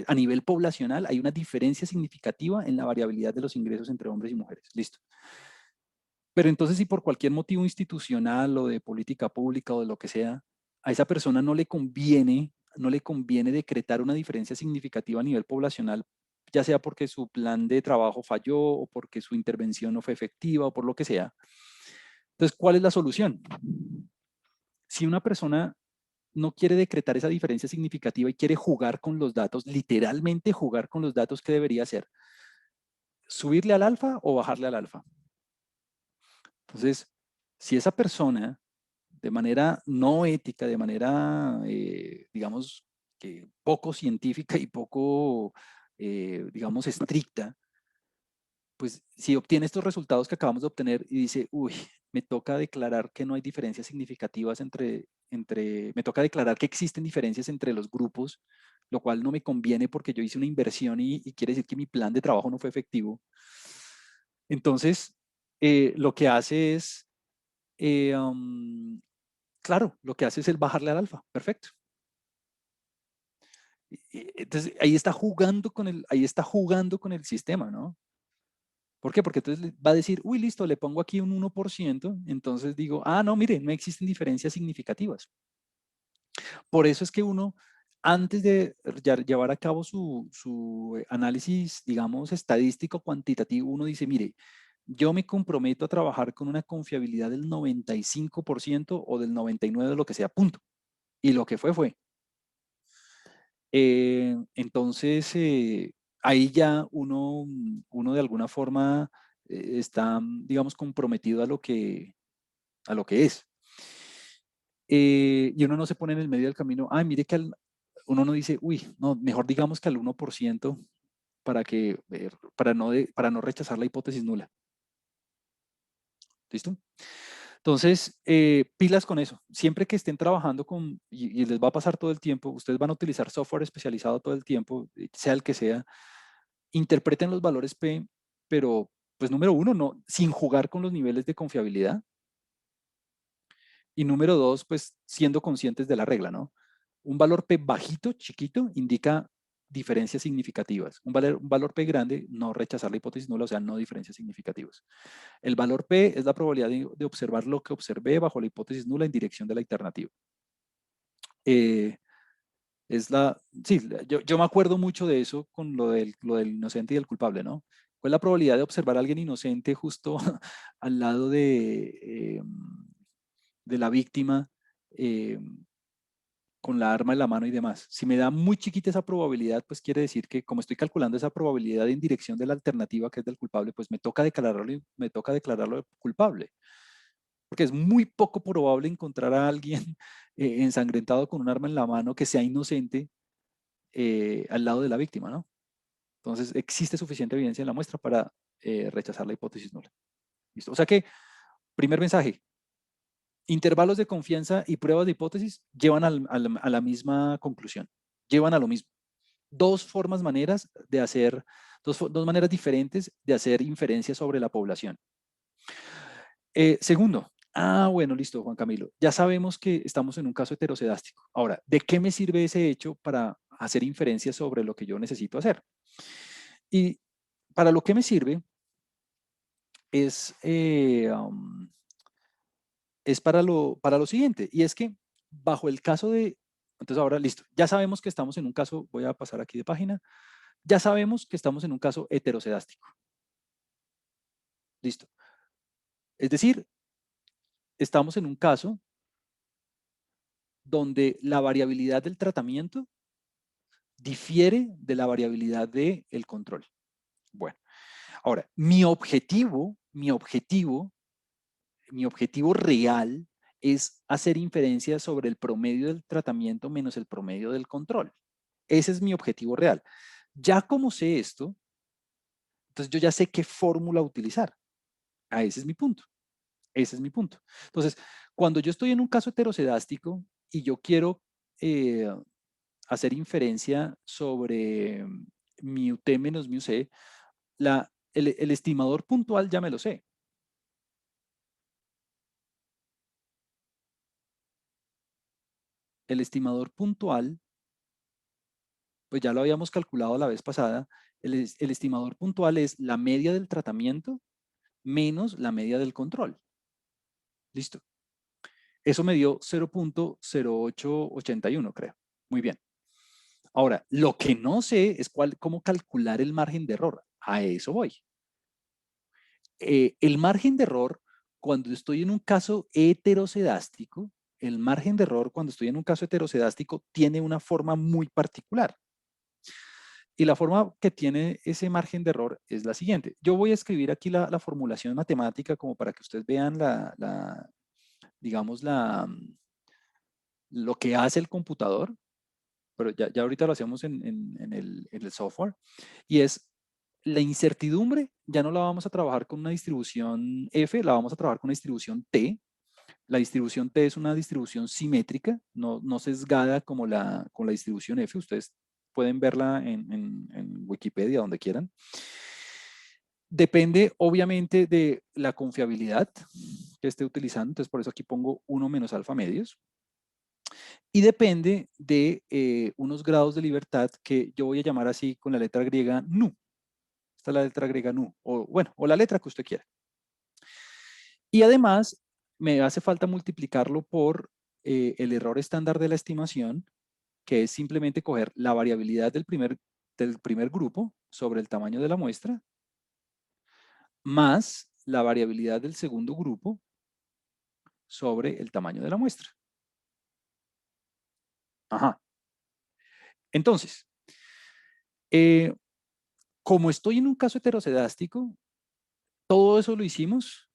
A nivel poblacional hay una diferencia significativa en la variabilidad de los ingresos entre hombres y mujeres. Listo. Pero entonces, si por cualquier motivo institucional o de política pública o de lo que sea, a esa persona no le conviene decretar una diferencia significativa a nivel poblacional, ya sea porque su plan de trabajo falló o porque su intervención no fue efectiva o por lo que sea. Entonces, ¿cuál es la solución? Si una persona no quiere decretar esa diferencia significativa y quiere jugar con los datos, literalmente jugar con los datos, ¿qué debería hacer? ¿Subirle al alfa o bajarle al alfa? Entonces, si esa persona, de manera no ética, de manera, digamos, que poco científica y poco, digamos, estricta, pues si obtiene estos resultados que acabamos de obtener y dice, uy, me toca declarar que no hay diferencias significativas me toca declarar que existen diferencias entre los grupos, lo cual no me conviene porque yo hice una inversión y quiere decir que mi plan de trabajo no fue efectivo. Entonces, lo que hace es, claro, lo que hace es el bajarle al alfa. Perfecto. Entonces, ahí está jugando con el sistema, ¿no? ¿Por qué? Porque entonces va a decir, uy, listo, le pongo aquí un 1%, entonces digo, no, mire, no existen diferencias significativas. Por eso es que uno, antes de llevar a cabo su análisis, digamos, estadístico cuantitativo, uno dice, mire, yo me comprometo a trabajar con una confiabilidad del 95% o del 99%, lo que sea, punto. Y lo que fue. Entonces, ahí ya uno de alguna forma está, digamos, comprometido a lo que es. Y uno no se pone en el medio del camino, mire que uno no dice, uy, no, mejor digamos que al 1% para no rechazar la hipótesis nula. ¿Listo? Entonces, pilas con eso. Siempre que estén trabajando y les va a pasar todo el tiempo, ustedes van a utilizar software especializado todo el tiempo, sea el que sea, interpreten los valores P, pero pues número uno, no, sin jugar con los niveles de confiabilidad. Y número dos, pues siendo conscientes de la regla, ¿no? Un valor P bajito, chiquito, indica diferencias significativas. Un valor P grande, no rechazar la hipótesis nula, o sea, no diferencias significativas. El valor P es la probabilidad de observar lo que observé bajo la hipótesis nula en dirección de la alternativa. Sí, yo me acuerdo mucho de eso con lo del inocente y el culpable, ¿no? ¿Cuál es la probabilidad de observar a alguien inocente justo al lado de la víctima con la arma en la mano y demás? Si me da muy chiquita esa probabilidad, pues quiere decir que como estoy calculando esa probabilidad en dirección de la alternativa que es del culpable, pues me toca declararlo culpable. Porque es muy poco probable encontrar a alguien ensangrentado con un arma en la mano que sea inocente al lado de la víctima, ¿no? Entonces, existe suficiente evidencia en la muestra para rechazar la hipótesis nula. ¿Listo? O sea que, primer mensaje, intervalos de confianza y pruebas de hipótesis llevan a la misma conclusión, llevan a lo mismo. Dos maneras diferentes de hacer inferencias sobre la población. Segundo, bueno, listo, Juan Camilo. Ya sabemos que estamos en un caso heterocedástico. Ahora, ¿de qué me sirve ese hecho para hacer inferencias sobre lo que yo necesito hacer? Y para lo que me sirve es para lo siguiente, y es que bajo el caso de, entonces ahora listo, ya sabemos que estamos en un caso, voy a pasar aquí de página, ya sabemos que estamos en un caso heterocedástico. Listo. Es decir, estamos en un caso donde la variabilidad del tratamiento difiere de la variabilidad del control. Bueno, ahora, mi objetivo real es hacer inferencias sobre el promedio del tratamiento menos el promedio del control. Ese es mi objetivo real. Ya como sé esto, entonces yo ya sé qué fórmula utilizar. Ese es mi punto. Ese es mi punto. Entonces, cuando yo estoy en un caso heterocedástico y yo quiero hacer inferencia sobre mi UT menos mi UC, el estimador puntual ya me lo sé. El estimador puntual, pues ya lo habíamos calculado la vez pasada, el estimador puntual es la media del tratamiento menos la media del control. Listo. Eso me dio 0.0881, creo. Muy bien. Ahora, lo que no sé es cómo calcular el margen de error. A eso voy. El margen de error, cuando estoy en un caso heterocedástico, tiene una forma muy particular. Y la forma que tiene ese margen de error es la siguiente. Yo voy a escribir aquí la formulación matemática como para que ustedes vean digamos, lo que hace el computador, pero ya ahorita lo hacemos en el software, y es la incertidumbre, ya no la vamos a trabajar con una distribución F, la vamos a trabajar con una distribución T. La distribución T es una distribución simétrica, no sesgada como con la distribución F. Ustedes pueden verla en Wikipedia, donde quieran. Depende, obviamente, de la confiabilidad que esté utilizando. Entonces, por eso aquí pongo 1 menos alfa medios. Y depende de unos grados de libertad que yo voy a llamar así con la letra griega nu. Esta es la letra griega nu, o bueno, o la letra que usted quiera. Y además, me hace falta multiplicarlo por el error estándar de la estimación, que es simplemente coger la variabilidad del primer grupo sobre el tamaño de la muestra, más la variabilidad del segundo grupo sobre el tamaño de la muestra. Ajá. Entonces, como estoy en un caso heterocedástico, todo eso lo hicimos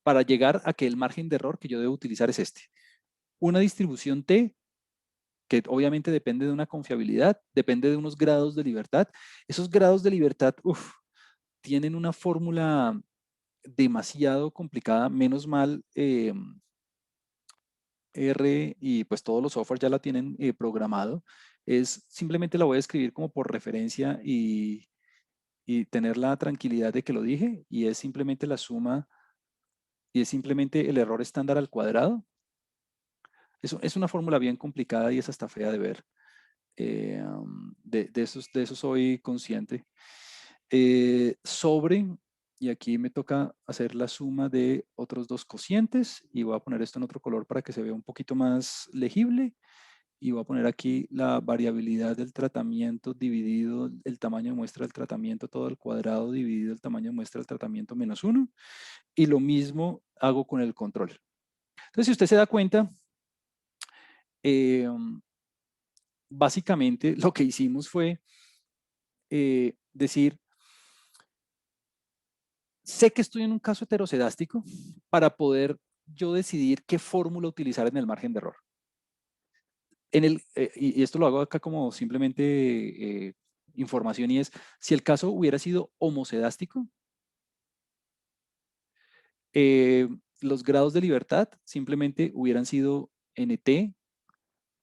para llegar a que el margen de error que yo debo utilizar es este. Una distribución T, que obviamente depende de una confiabilidad, depende de unos grados de libertad. Esos grados de libertad, tienen una fórmula demasiado complicada, menos mal R y pues todos los software ya la tienen programado. Simplemente la voy a escribir como por referencia y tener la tranquilidad de que lo dije, y es simplemente la suma, y es simplemente el error estándar al cuadrado. Es una fórmula bien complicada y es hasta fea de ver. De eso soy consciente. Y aquí me toca hacer la suma de otros dos cocientes y voy a poner esto en otro color para que se vea un poquito más legible. Y voy a poner aquí la variabilidad del tratamiento dividido el tamaño de muestra del tratamiento todo al cuadrado dividido el tamaño de muestra del tratamiento menos 1. Y lo mismo hago con el control. Entonces, si usted se da cuenta, básicamente lo que hicimos fue decir, sé que estoy en un caso heterocedástico para poder yo decidir qué fórmula utilizar en el margen de error. Y esto lo hago acá como simplemente información, y es, si el caso hubiera sido homocedástico, los grados de libertad simplemente hubieran sido nt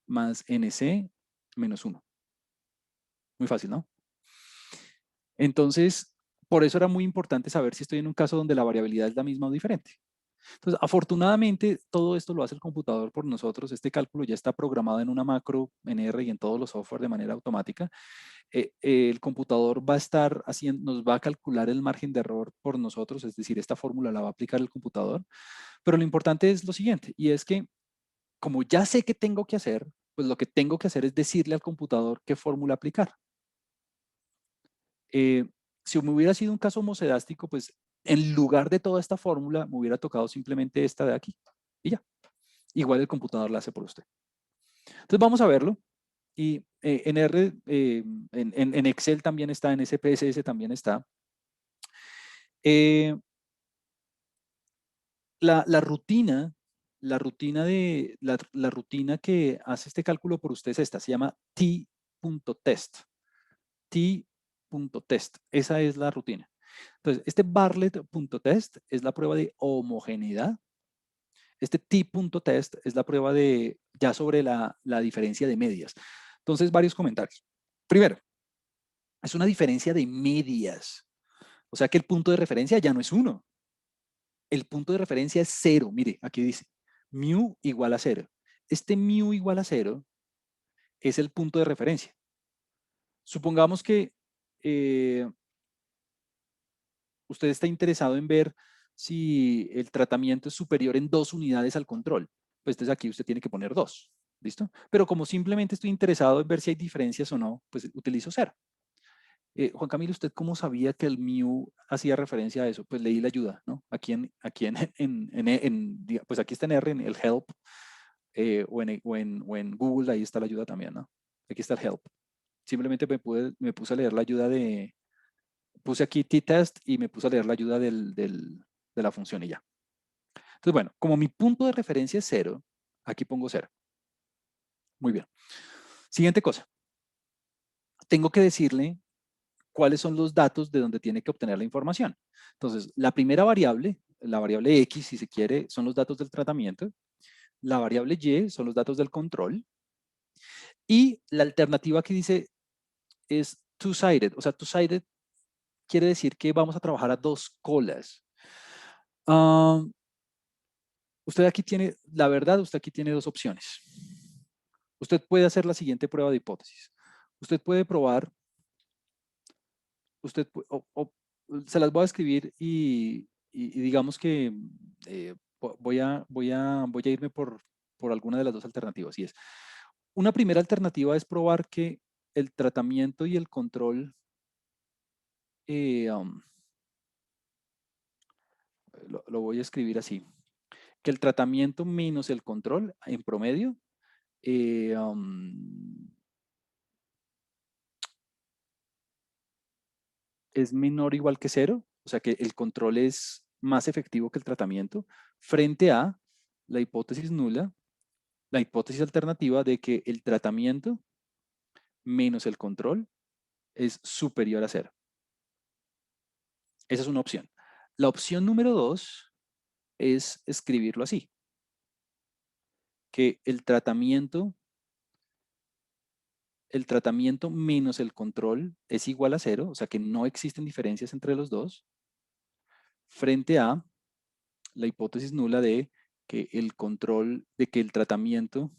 más nc menos 1. Muy fácil, ¿no? Entonces, por eso era muy importante saber si estoy en un caso donde la variabilidad es la misma o diferente. Entonces, afortunadamente, todo esto lo hace el computador por nosotros. Este cálculo ya está programado en una macro en R y en todos los software de manera automática. El computador va a estar haciendo, nos va a calcular el margen de error por nosotros, es decir, esta fórmula la va a aplicar el computador. Pero lo importante es lo siguiente, y es que como ya sé qué tengo que hacer, pues lo que tengo que hacer es decirle al computador qué fórmula aplicar. Si me hubiera sido un caso homocedástico, pues en lugar de toda esta fórmula, me hubiera tocado simplemente esta de aquí. Y ya. Igual el computador la hace por usted. Entonces vamos a verlo. Y en R, en Excel también está, en SPSS también está. La rutina que hace este cálculo por usted es esta, se llama t.test. t.test, esa es la rutina. Entonces, este Bartlett.test es la prueba de homogeneidad. Este t.test es la prueba de ya sobre la diferencia de medias. Entonces, varios comentarios. Primero, es una diferencia de medias. O sea que el punto de referencia ya no es 1. El punto de referencia es 0. Mire, aquí dice mu igual a 0. Este mu igual a 0 es el punto de referencia. Supongamos que usted está interesado en ver si el tratamiento es superior en 2 unidades al control. Pues entonces aquí usted tiene que poner 2. ¿Listo? Pero como simplemente estoy interesado en ver si hay diferencias o no, pues utilizo 0. Juan Camilo, ¿usted cómo sabía que el mu hacía referencia a eso? Pues leí la ayuda, ¿no? Pues aquí está en R, en el help, o en Google, ahí está la ayuda también, ¿no? Aquí está el help. Simplemente me puse a leer la ayuda puse aquí t-test y me puse a leer la ayuda de la función y ya. Entonces, bueno, como mi punto de referencia es 0, aquí pongo 0. Muy bien. Siguiente cosa. Tengo que decirle cuáles son los datos de donde tiene que obtener la información. Entonces, la primera variable, la variable X, si se quiere, son los datos del tratamiento. La variable Y son los datos del control. Y la alternativa que dice es two-sided. O sea, two-sided quiere decir que vamos a trabajar a 2 colas. Usted aquí tiene, la verdad, usted aquí tiene 2 opciones. Usted puede hacer la siguiente prueba de hipótesis. Usted puede probar, se las voy a escribir y digamos que voy a irme por alguna de las 2 alternativas. Y es, una primera alternativa es probar que el tratamiento y el control lo voy a escribir así, que el tratamiento menos el control en promedio es menor o igual que 0, o sea que el control es más efectivo que el tratamiento, frente a la hipótesis nula, la hipótesis alternativa de que el tratamiento menos el control es superior a 0. Esa es una opción. La opción número 2 es escribirlo así, que el tratamiento menos el control es igual a 0, o sea que no existen diferencias entre los dos, frente a la hipótesis nula de que el tratamiento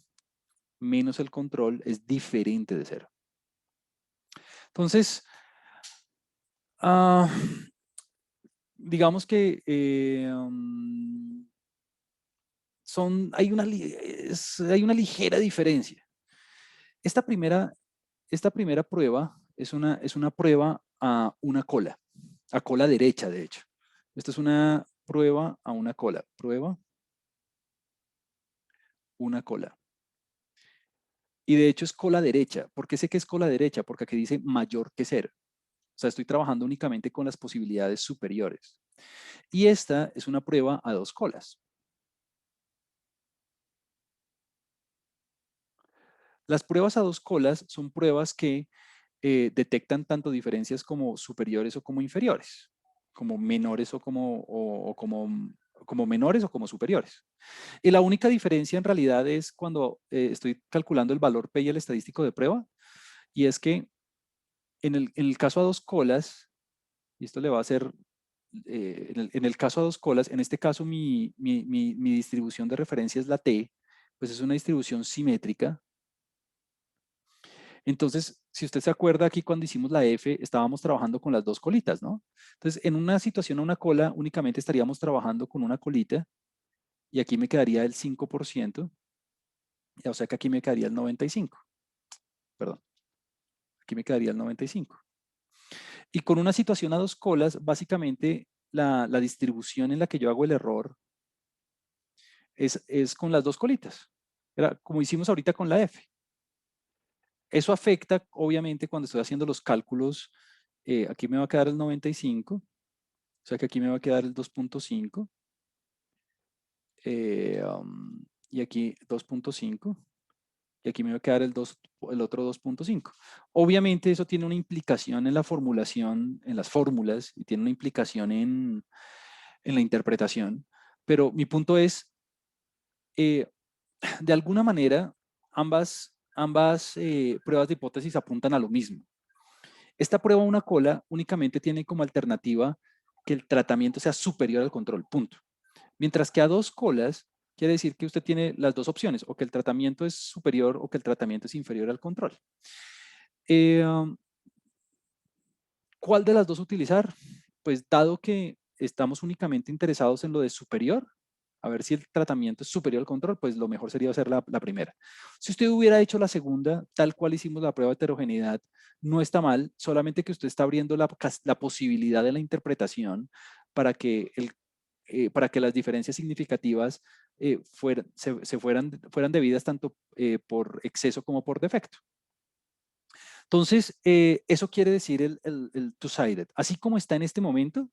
menos el control es diferente de 0. Entonces, digamos que hay una ligera diferencia. Esta primera prueba es una prueba a una cola, a cola derecha, de hecho. Esta es una prueba a una cola. Prueba, una cola. Y de hecho es cola derecha. ¿Por qué sé que es cola derecha? Porque aquí dice mayor que 0. O sea, estoy trabajando únicamente con las posibilidades superiores. Y esta es una prueba a 2 colas. Las pruebas a 2 colas son pruebas que detectan tanto diferencias como superiores o como inferiores, como menores o como menores o como superiores. Y la única diferencia en realidad es cuando estoy calculando el valor P y el estadístico de prueba, y es que en el caso a 2 colas, y esto le va a hacer, en el caso a 2 colas, en este caso mi distribución de referencia es la T, pues es una distribución simétrica. Entonces, si usted se acuerda aquí cuando hicimos la F, estábamos trabajando con las 2 colitas, ¿no? Entonces, en una situación a una cola, únicamente estaríamos trabajando con una colita y aquí me quedaría el 5%, o sea que aquí me quedaría el 95%. Perdón, aquí me quedaría el 95%. Y con una situación a 2 colas, básicamente la distribución en la que yo hago el error es con las 2 colitas. Era como hicimos ahorita con la F. Eso afecta, obviamente, cuando estoy haciendo los cálculos. Aquí me va a quedar el 95, o sea que aquí me va a quedar el 2.5. Y aquí 2.5. Y aquí me va a quedar el otro 2.5. Obviamente eso tiene una implicación en la formulación, en las fórmulas, y tiene una implicación en la interpretación. Pero mi punto es, de alguna manera, ambas pruebas de hipótesis apuntan a lo mismo. Esta prueba una cola únicamente tiene como alternativa que el tratamiento sea superior al control, punto. Mientras que a 2 colas quiere decir que usted tiene las 2 opciones, o que el tratamiento es superior o que el tratamiento es inferior al control. ¿Cuál de las 2 utilizar? Pues dado que estamos únicamente interesados en lo de superior, a ver si el tratamiento es superior al control, pues lo mejor sería hacer la primera. Si usted hubiera hecho la segunda, tal cual hicimos la prueba de heterogeneidad, no está mal, solamente que usted está abriendo la posibilidad de la interpretación para que, para que las diferencias significativas fueran debidas tanto por exceso como por defecto. Entonces, eso quiere decir el two-sided. Así como está en este momento,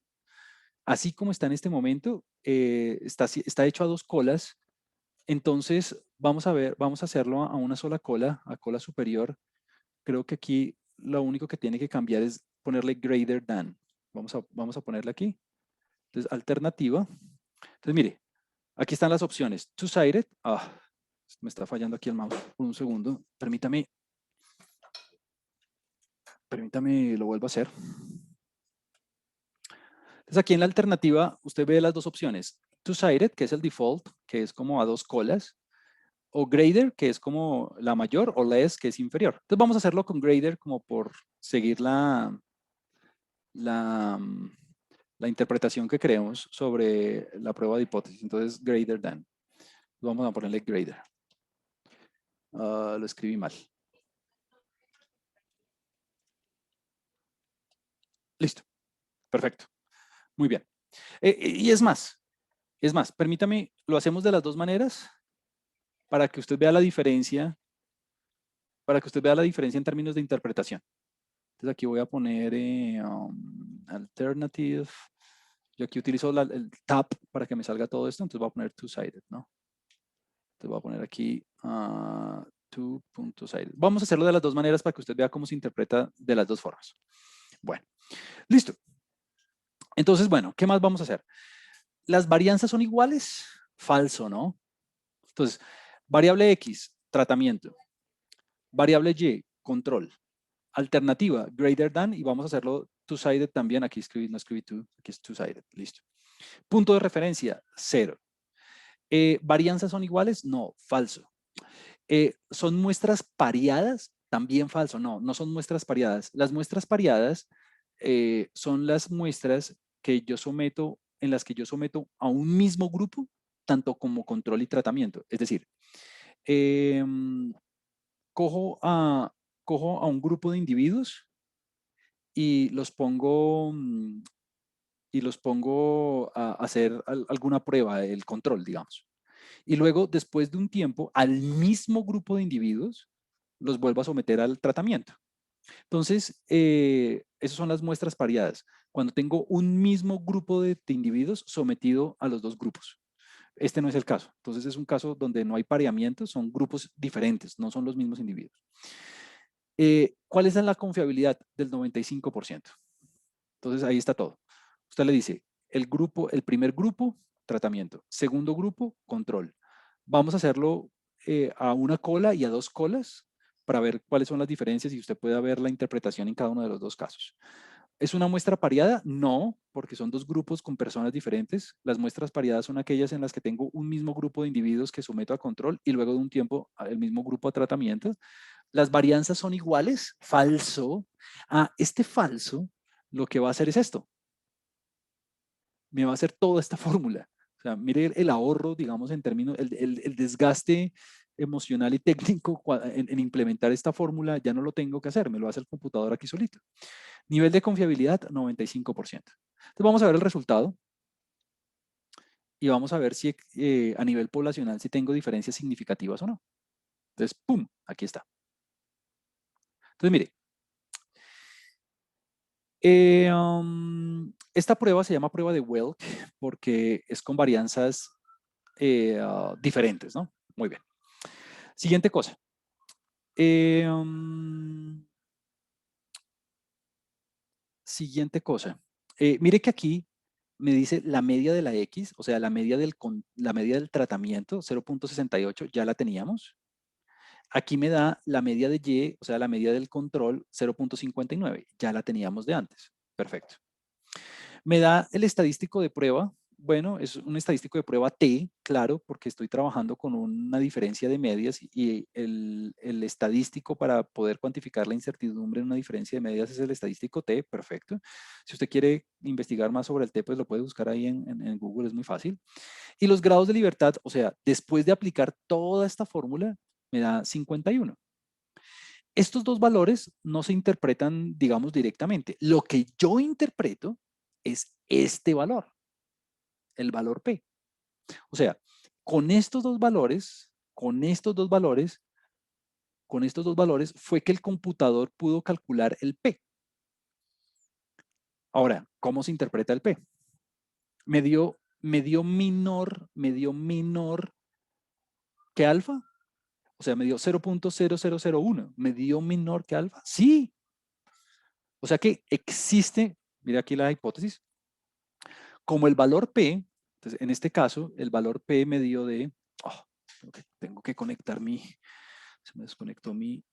está hecho a 2 colas. Entonces, vamos a hacerlo a una sola cola, a cola superior. Creo que aquí lo único que tiene que cambiar es ponerle greater than. Vamos a ponerle aquí. Entonces, alternativa. Entonces, mire, aquí están las opciones. Two-sided. Me está fallando aquí el mouse. Por un segundo. Permítame, lo vuelvo a hacer. Entonces aquí en la alternativa usted ve las 2 opciones. Two-sided, que es el default, que es como a 2 colas, o greater, que es como la mayor, o less, que es inferior. Entonces vamos a hacerlo con greater como por seguir la interpretación que creemos sobre la prueba de hipótesis. Entonces, greater than. Vamos a ponerle greater. Lo escribí mal. Listo. Perfecto. Muy bien. Y es más, permítame, lo hacemos de las 2 maneras para que usted vea la diferencia, en términos de interpretación. Entonces aquí voy a poner alternative. Yo aquí utilizo el tab para que me salga todo esto, entonces voy a poner two-sided, ¿no? Entonces voy a poner aquí two.sided. Vamos a hacerlo de las 2 maneras para que usted vea cómo se interpreta de las 2 formas. Bueno, listo. Entonces, bueno, ¿qué más vamos a hacer? ¿Las varianzas son iguales? Falso, ¿no? Entonces, variable X, tratamiento. Variable Y, control. Alternativa, greater than, y vamos a hacerlo two-sided también. Aquí no escribí two, aquí es two-sided. Listo. Punto de referencia, 0. ¿Varianzas son iguales? No, falso. ¿Son muestras pareadas? También falso. No, no son muestras pareadas. Las muestras pareadas son las muestras que yo someto, en las que yo someto a un mismo grupo, tanto como control y tratamiento. Es decir, cojo a un grupo de individuos y los pongo a hacer alguna prueba, el control, digamos. Y luego, después de un tiempo, al mismo grupo de individuos los vuelvo a someter al tratamiento. Entonces, esas son las muestras pareadas. Cuando tengo un mismo grupo de individuos sometido a los dos grupos. Este no es el caso. Entonces, es un caso donde no hay pareamiento, son grupos diferentes, no son los mismos individuos. ¿Cuál es la confiabilidad? Del 95%. Entonces, ahí está todo. Usted le dice, el primer grupo, tratamiento. Segundo grupo, control. Vamos a hacerlo a una cola y a dos colas para ver cuáles son las diferencias y usted pueda ver la interpretación en cada uno de los dos casos. ¿Es una muestra pareada? No, porque son dos grupos con personas diferentes. Las muestras pareadas son aquellas en las que tengo un mismo grupo de individuos que someto a control y luego de un tiempo el mismo grupo a tratamiento. Las varianzas son iguales. Falso. Este falso lo que va a hacer es esto. Me va a hacer toda esta fórmula. O sea, mire el ahorro, digamos, en términos, el desgaste emocional y técnico en implementar esta fórmula, ya no lo tengo que hacer, me lo hace el computador aquí solito. Nivel de confiabilidad, 95%. Entonces vamos a ver el resultado y vamos a ver si a nivel poblacional si tengo diferencias significativas o no. Entonces, ¡pum! Aquí está. Entonces, mire, esta prueba se llama prueba de Welk porque es con varianzas diferentes, ¿no? Muy bien. Siguiente cosa. Siguiente cosa. Mire que aquí me dice la media de la X, o sea, la media del tratamiento, 0.68, ya la teníamos. Aquí me da la media de Y, o sea, la media del control, 0.59, ya la teníamos de antes. Perfecto. Me da el estadístico de prueba. Bueno, es un estadístico de prueba T, claro, porque estoy trabajando con una diferencia de medias y el estadístico para poder cuantificar la incertidumbre en una diferencia de medias es el estadístico T, perfecto. Si usted quiere investigar más sobre el T, pues lo puede buscar ahí en Google, es muy fácil. Y los grados de libertad, o sea, después de aplicar toda esta fórmula, me da 51. Estos dos valores no se interpretan, digamos, directamente. Lo que yo interpreto es este valor, el valor P. O sea, con estos dos valores, fue que el computador pudo calcular el P. Ahora, ¿cómo se interpreta el P? Me dio menor que alfa. O sea, me dio 0.0001. ¿Me dio menor que alfa? Sí. O sea que existe, mira aquí la hipótesis, como el valor P, entonces en este caso, el valor P me dio de, tengo que conectar se me desconectó mi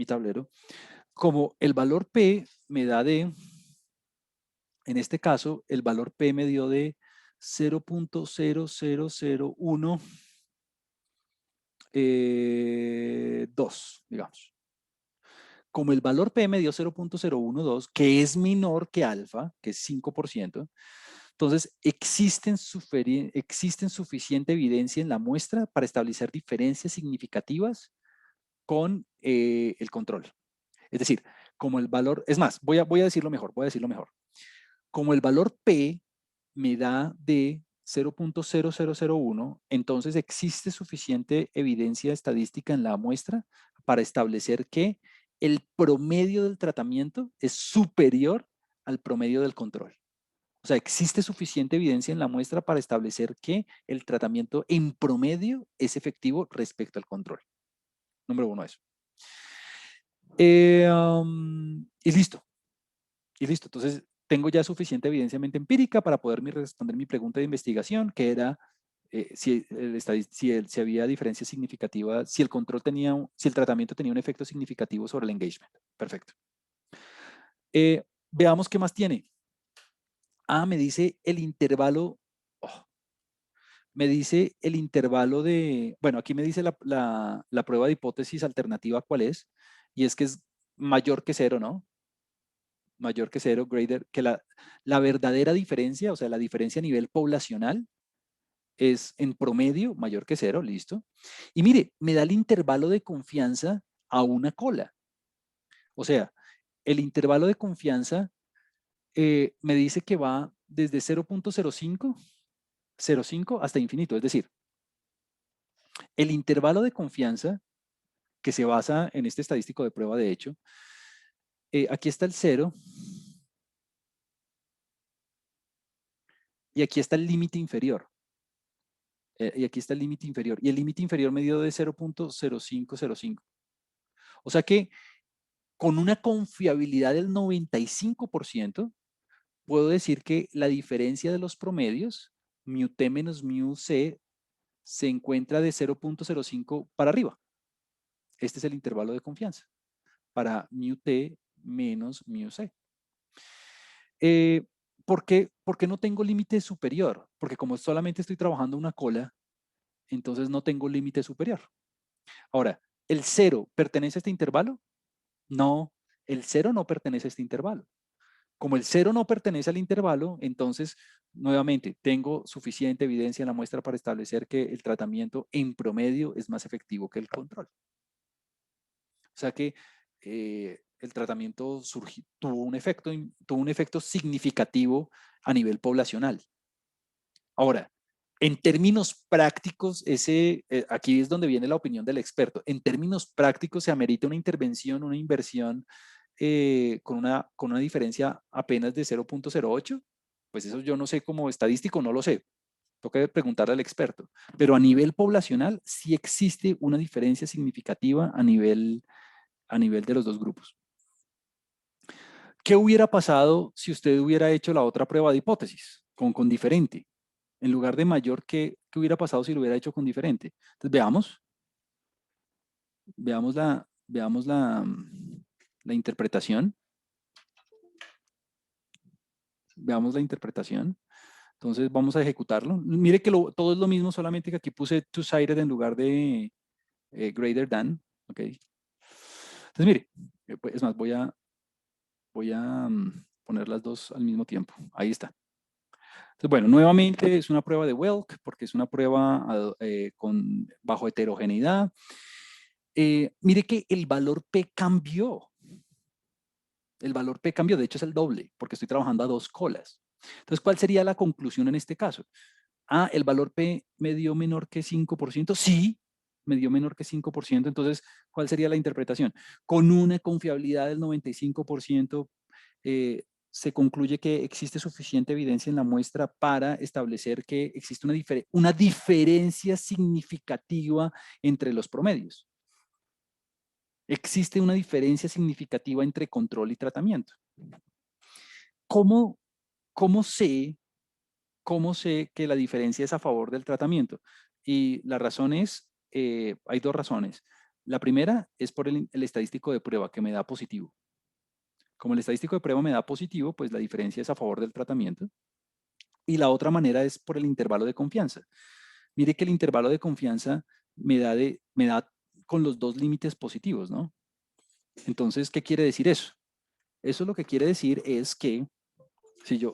tablero. Como el valor P me da de, en este caso, el valor P me dio de 0.0001 2, digamos. Como el valor P me dio 0.012, que es menor que alfa, que es 5%, entonces existen suficiente evidencia en la muestra para establecer diferencias significativas con el control. Es decir, como el valor, es más, voy a decirlo mejor, Como el valor P me da de 0.0001, entonces existe suficiente evidencia estadística en la muestra para establecer que el promedio del tratamiento es superior al promedio del control. O sea, existe suficiente evidencia en la muestra para establecer que el tratamiento en promedio es efectivo respecto al control. Número uno, eso. Y listo. Entonces, tengo ya suficiente evidencia empírica para poder responder mi pregunta de investigación, que era si había diferencia significativa, si el tratamiento tenía un efecto significativo sobre el engagement. Perfecto. Veamos qué más tiene. Me dice el intervalo. me dice el intervalo de, bueno, aquí me dice la prueba de hipótesis alternativa cuál es, y es que es mayor que 0, ¿no? Mayor que 0, greater, que la verdadera diferencia, o sea, la diferencia a nivel poblacional es en promedio mayor que 0, listo. Y mire, me da el intervalo de confianza a una cola. O sea, el intervalo de confianza me dice que va desde 0.05 hasta infinito. Es decir, el intervalo de confianza que se basa en este estadístico de prueba de hecho, aquí está el 0 y aquí está el límite inferior. Y aquí está el límite inferior. Y el límite inferior me dio de 0.0505. O sea que con una confiabilidad del 95%, puedo decir que la diferencia de los promedios, μt menos μc, se encuentra de 0.05 para arriba. Este es el intervalo de confianza para μt menos μc. ¿Por qué no tengo límite superior? Porque como solamente estoy trabajando una cola, entonces no tengo límite superior. Ahora, ¿el 0 pertenece a este intervalo? No, el 0 no pertenece a este intervalo. Como el 0 no pertenece al intervalo, entonces, nuevamente, tengo suficiente evidencia en la muestra para establecer que el tratamiento en promedio es más efectivo que el control. O sea que el tratamiento tuvo un efecto significativo a nivel poblacional. Ahora, en términos prácticos, aquí es donde viene la opinión del experto. En términos prácticos, se amerita una intervención, una inversión con una diferencia apenas de 0.08. Pues eso yo no sé, como estadístico no lo sé. Toca preguntarle al experto. Pero a nivel poblacional sí existe una diferencia significativa a nivel de los dos grupos. ¿Qué hubiera pasado si usted hubiera hecho la otra prueba de hipótesis con diferente? En lugar de mayor, ¿qué hubiera pasado si lo hubiera hecho con diferente? Entonces veamos la interpretación. Veamos la interpretación. Entonces vamos a ejecutarlo. Mire que todo es lo mismo, solamente que aquí puse two-sided en lugar de greater than. Ok. Entonces mire, es más, voy a poner las dos al mismo tiempo. Ahí está. Entonces, bueno, nuevamente es una prueba de Welk porque es una prueba bajo heterogeneidad. Mire que el valor P cambió. El valor P cambió, de hecho es el doble, porque estoy trabajando a dos colas. Entonces, ¿cuál sería la conclusión en este caso? Ah, ¿el valor P me dio menor que 5%? Sí, me dio menor que 5%. Entonces, ¿cuál sería la interpretación? Con una confiabilidad del 95%, se concluye que existe suficiente evidencia en la muestra para establecer que existe una diferencia significativa entre los promedios. Existe una diferencia significativa entre control y tratamiento. ¿Cómo sé que la diferencia es a favor del tratamiento? Y la razón es, hay dos razones. La primera es por el estadístico de prueba que me da positivo. Como el estadístico de prueba me da positivo, pues la diferencia es a favor del tratamiento. Y la otra manera es por el intervalo de confianza. Mire que el intervalo de confianza me da con los dos límites positivos, ¿no? Entonces, ¿qué quiere decir eso? Eso lo que quiere decir es que si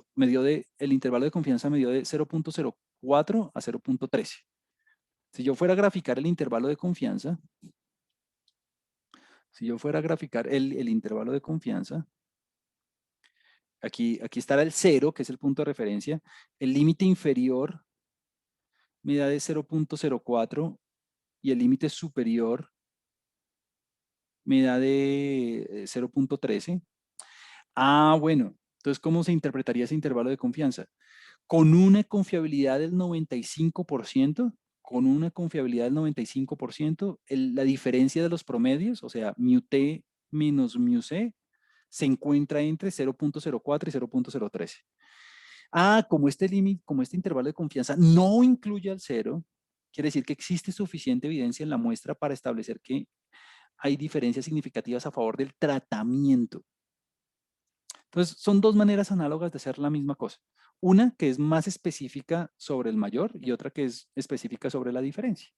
el intervalo de confianza me dio de 0.04 a 0.13. Si yo fuera a graficar el intervalo de confianza, el intervalo de confianza, aquí estará el 0, que es el punto de referencia. El límite inferior me da de 0.04 y el límite superior me da de 0.13. Ah, bueno. Entonces, ¿cómo se interpretaría ese intervalo de confianza? Con una confiabilidad del 95%, la diferencia de los promedios, o sea, μt menos μc, se encuentra entre 0.04 y 0.013. Ah, como este intervalo de confianza no incluye al 0, quiere decir que existe suficiente evidencia en la muestra para establecer que hay diferencias significativas a favor del tratamiento. Entonces, son dos maneras análogas de hacer la misma cosa. Una que es más específica sobre el mayor y otra que es específica sobre la diferencia.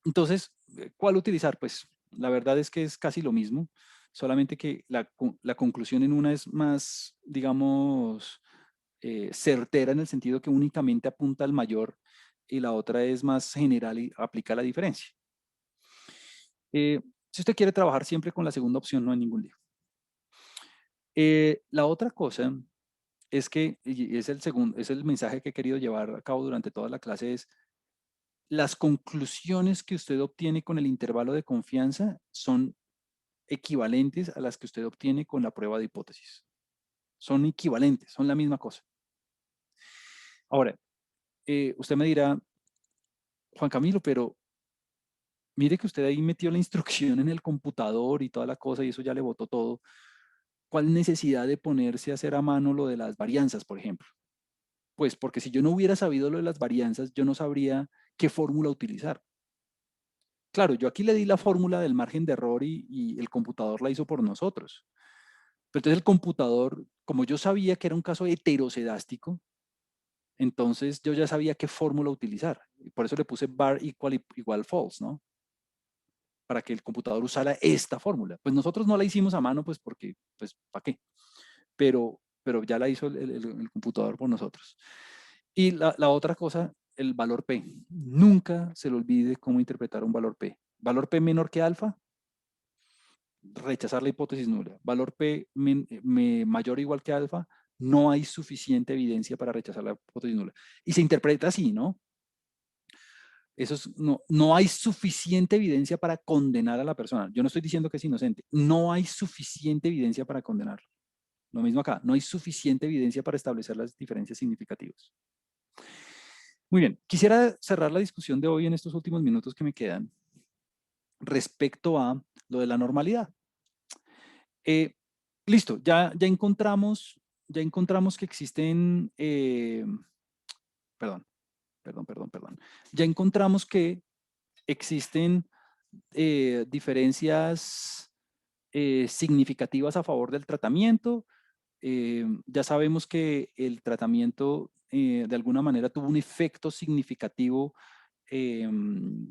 Entonces, ¿cuál utilizar? Pues la verdad es que es casi lo mismo, solamente que la conclusión en una es más, digamos, certera en el sentido que únicamente apunta al mayor y la otra es más general y aplica la diferencia. Si usted quiere trabajar siempre con la segunda opción, no hay ningún lío. La otra cosa es que, y es el mensaje que he querido llevar a cabo durante toda la clase, es las conclusiones que usted obtiene con el intervalo de confianza son equivalentes a las que usted obtiene con la prueba de hipótesis. Son equivalentes, son la misma cosa. Ahora, usted me dirá, Juan Camilo, pero mire que usted ahí metió la instrucción en el computador y toda la cosa y eso ya le botó todo. ¿Cuál necesidad de ponerse a hacer a mano lo de las varianzas, por ejemplo? Pues porque si yo no hubiera sabido lo de las varianzas, yo no sabría qué fórmula utilizar. Claro, yo aquí le di la fórmula del margen de error y el computador la hizo por nosotros. Pero entonces el computador, como yo sabía que era un caso heterocedástico, entonces yo ya sabía qué fórmula utilizar. Y por eso le puse bar igual false, ¿no? Para que el computador usara esta fórmula. Pues nosotros no la hicimos a mano, pues porque, pues, ¿para qué? Pero ya la hizo el computador por nosotros. Y la otra cosa, el valor P. Nunca se le olvide cómo interpretar un valor P. Valor P menor que alfa, rechazar la hipótesis nula. Valor P mayor o igual que alfa, no hay suficiente evidencia para rechazar la hipótesis nula. Y se interpreta así, ¿no? No hay suficiente evidencia para condenar a la persona. Yo no estoy diciendo que es inocente. No hay suficiente evidencia para condenarlo. Lo mismo acá. No hay suficiente evidencia para establecer las diferencias significativas. Muy bien. Quisiera cerrar la discusión de hoy en estos últimos minutos que me quedan respecto a lo de la normalidad. Listo. Ya encontramos que existen... perdón. Ya encontramos que existen diferencias significativas a favor del tratamiento. Ya sabemos que el tratamiento de alguna manera tuvo un efecto significativo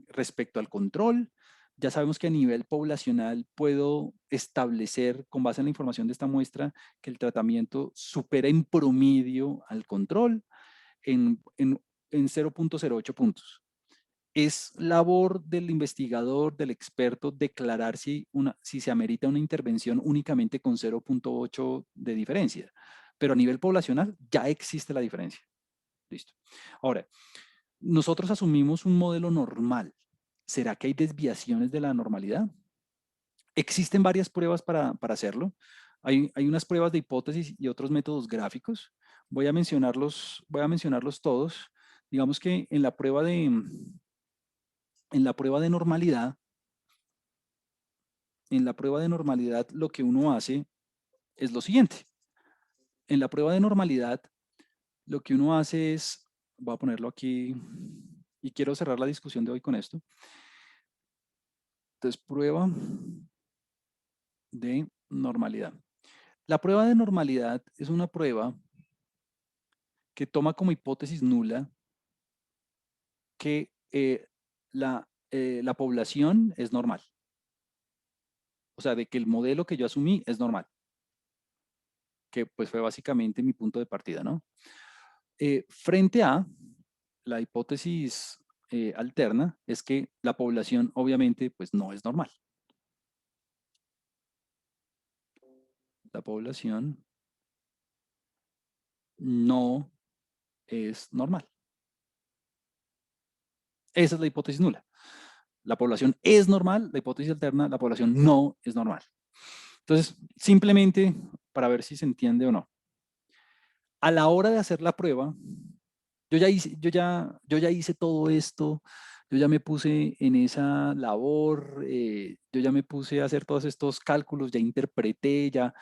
respecto al control. Ya sabemos que a nivel poblacional puedo establecer, con base en la información de esta muestra, que el tratamiento supera en promedio al control en 0.08 puntos. Es labor del investigador, del experto, declarar si se amerita una intervención únicamente con 0.8 de diferencia. Pero a nivel poblacional ya existe la diferencia. Listo. Ahora, nosotros asumimos un modelo normal. ¿Será que hay desviaciones de la normalidad? Existen varias pruebas para hacerlo. Hay unas pruebas de hipótesis y otros métodos gráficos. Voy a mencionarlos todos. Digamos que en la prueba de normalidad, lo que uno hace es lo siguiente. En la prueba de normalidad, lo que uno hace es, voy a ponerlo aquí y quiero cerrar la discusión de hoy con esto. Entonces, prueba de normalidad. La prueba de normalidad es una prueba que toma como hipótesis nula que la población es normal. O sea, de que el modelo que yo asumí es normal. Que pues fue básicamente mi punto de partida, ¿no? Frente a la hipótesis alterna es que la población obviamente pues no es normal. La población no es normal. Esa es la hipótesis nula. La población es normal, la hipótesis alterna, la población no es normal. Entonces, simplemente para ver si se entiende o no. A la hora de hacer la prueba, yo ya hice todo esto, yo ya me puse en esa labor, yo ya me puse a hacer todos estos cálculos, ya interpreté, ya.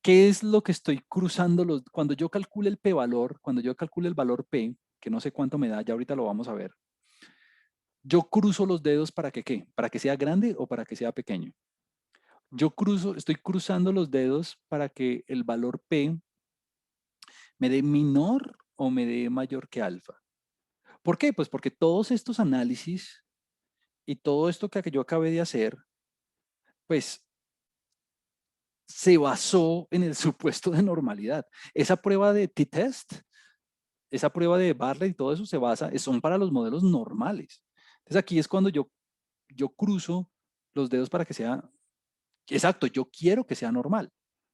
¿Qué es lo que estoy cruzando? Cuando yo calcule el p-valor, cuando yo calcule el valor p, que no sé cuánto me da, ya ahorita lo vamos a ver, yo cruzo los dedos para que ¿qué? ¿Para que sea grande o para que sea pequeño? estoy cruzando los dedos para que el valor P me dé menor o me dé mayor que alfa. ¿Por qué? Pues porque todos estos análisis y todo esto que yo acabé de hacer, pues se basó en el supuesto de normalidad. Esa prueba de t-test, esa prueba de Bartlett y todo eso son para los modelos normales. Entonces aquí es cuando yo cruzo los dedos para que sea, exacto, yo quiero que sea normal.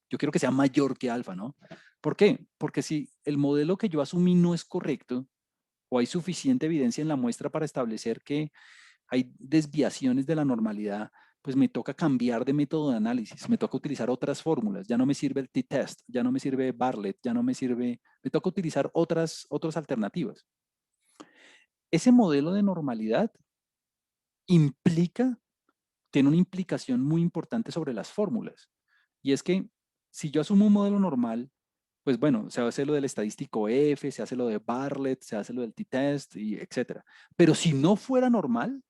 Yo quiero que sea mayor que alfa, ¿no? ¿Por qué? Porque si el modelo que yo asumí no es correcto o hay suficiente evidencia en la muestra para establecer que hay desviaciones de la normalidad, pues me toca cambiar de método de análisis, me toca utilizar otras fórmulas, ya no me sirve el t-test, ya no me sirve Bartlett, ya no me sirve, me toca utilizar otras alternativas. Ese modelo de normalidad tiene una implicación muy importante sobre las fórmulas, y es que si yo asumo un modelo normal, pues bueno, se hace lo del estadístico F, se hace lo de Bartlett, se hace lo del t-test, y etcétera. Pero si no fuera normal,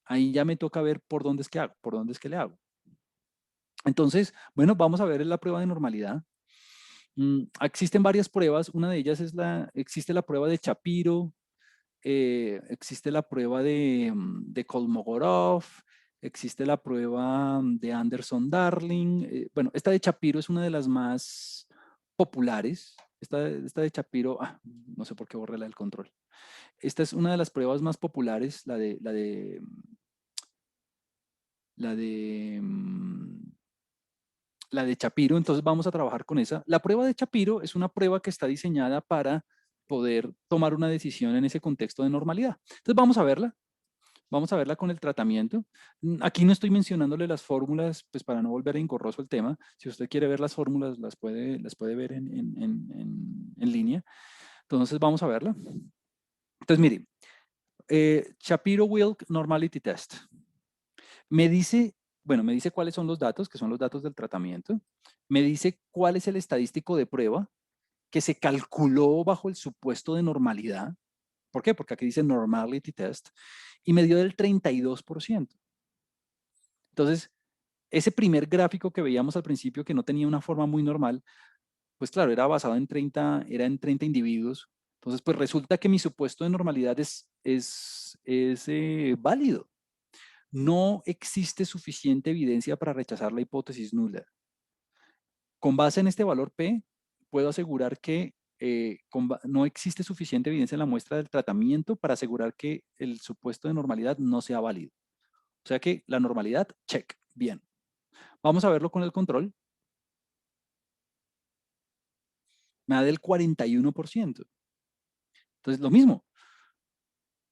ahí ya me toca ver por dónde es que hago, por dónde es que le hago. Entonces, bueno, vamos a ver la prueba de normalidad. Existen varias pruebas, una de ellas existe la prueba de Shapiro, existe la prueba de Kolmogorov, existe la prueba de Anderson-Darling. Bueno, esta de Shapiro es una de las más populares. Esta de Shapiro, no sé por qué borré la del control. Esta es una de las pruebas más populares, la de Shapiro, entonces vamos a trabajar con esa. La prueba de Shapiro es una prueba que está diseñada para poder tomar una decisión en ese contexto de normalidad. Entonces vamos a verla con el tratamiento. Aquí no estoy mencionándole las fórmulas, pues para no volver engorroso el tema. Si usted quiere ver las fórmulas, las puede ver en línea. Entonces vamos a verla. Entonces mire, Shapiro-Wilk Normality Test. Me dice cuáles son los datos, que son los datos del tratamiento. Me dice cuál es el estadístico de prueba que se calculó bajo el supuesto de normalidad. ¿Por qué? Porque aquí dice normality test. Y me dio del 32%. Entonces, ese primer gráfico que veíamos al principio, que no tenía una forma muy normal, pues claro, era basado en 30 individuos. Entonces, pues resulta que mi supuesto de normalidad es válido. No existe suficiente evidencia para rechazar la hipótesis nula. Con base en este valor P, puedo asegurar que no existe suficiente evidencia en la muestra del tratamiento para asegurar que el supuesto de normalidad no sea válido. O sea que la normalidad, check, bien. Vamos a verlo con el control. Me da del 41%. Entonces, lo mismo.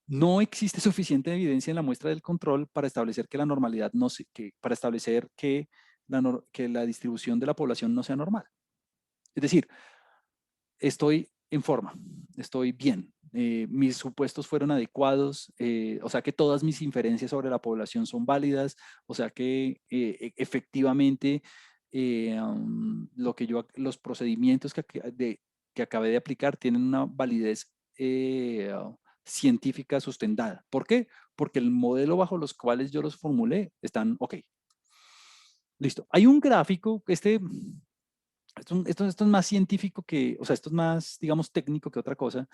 No existe suficiente evidencia en la muestra del control para establecer que la normalidad para establecer que la distribución de la población no sea normal. Es decir, estoy en forma, estoy bien. Mis supuestos fueron adecuados, o sea que todas mis inferencias sobre la población son válidas, o sea que efectivamente los procedimientos que acabé de aplicar tienen una validez científica sustentada. ¿Por qué? Porque el modelo bajo los cuales yo los formulé están ok. Listo. Hay un gráfico, esto es más científico esto es más, digamos, técnico que otra cosa.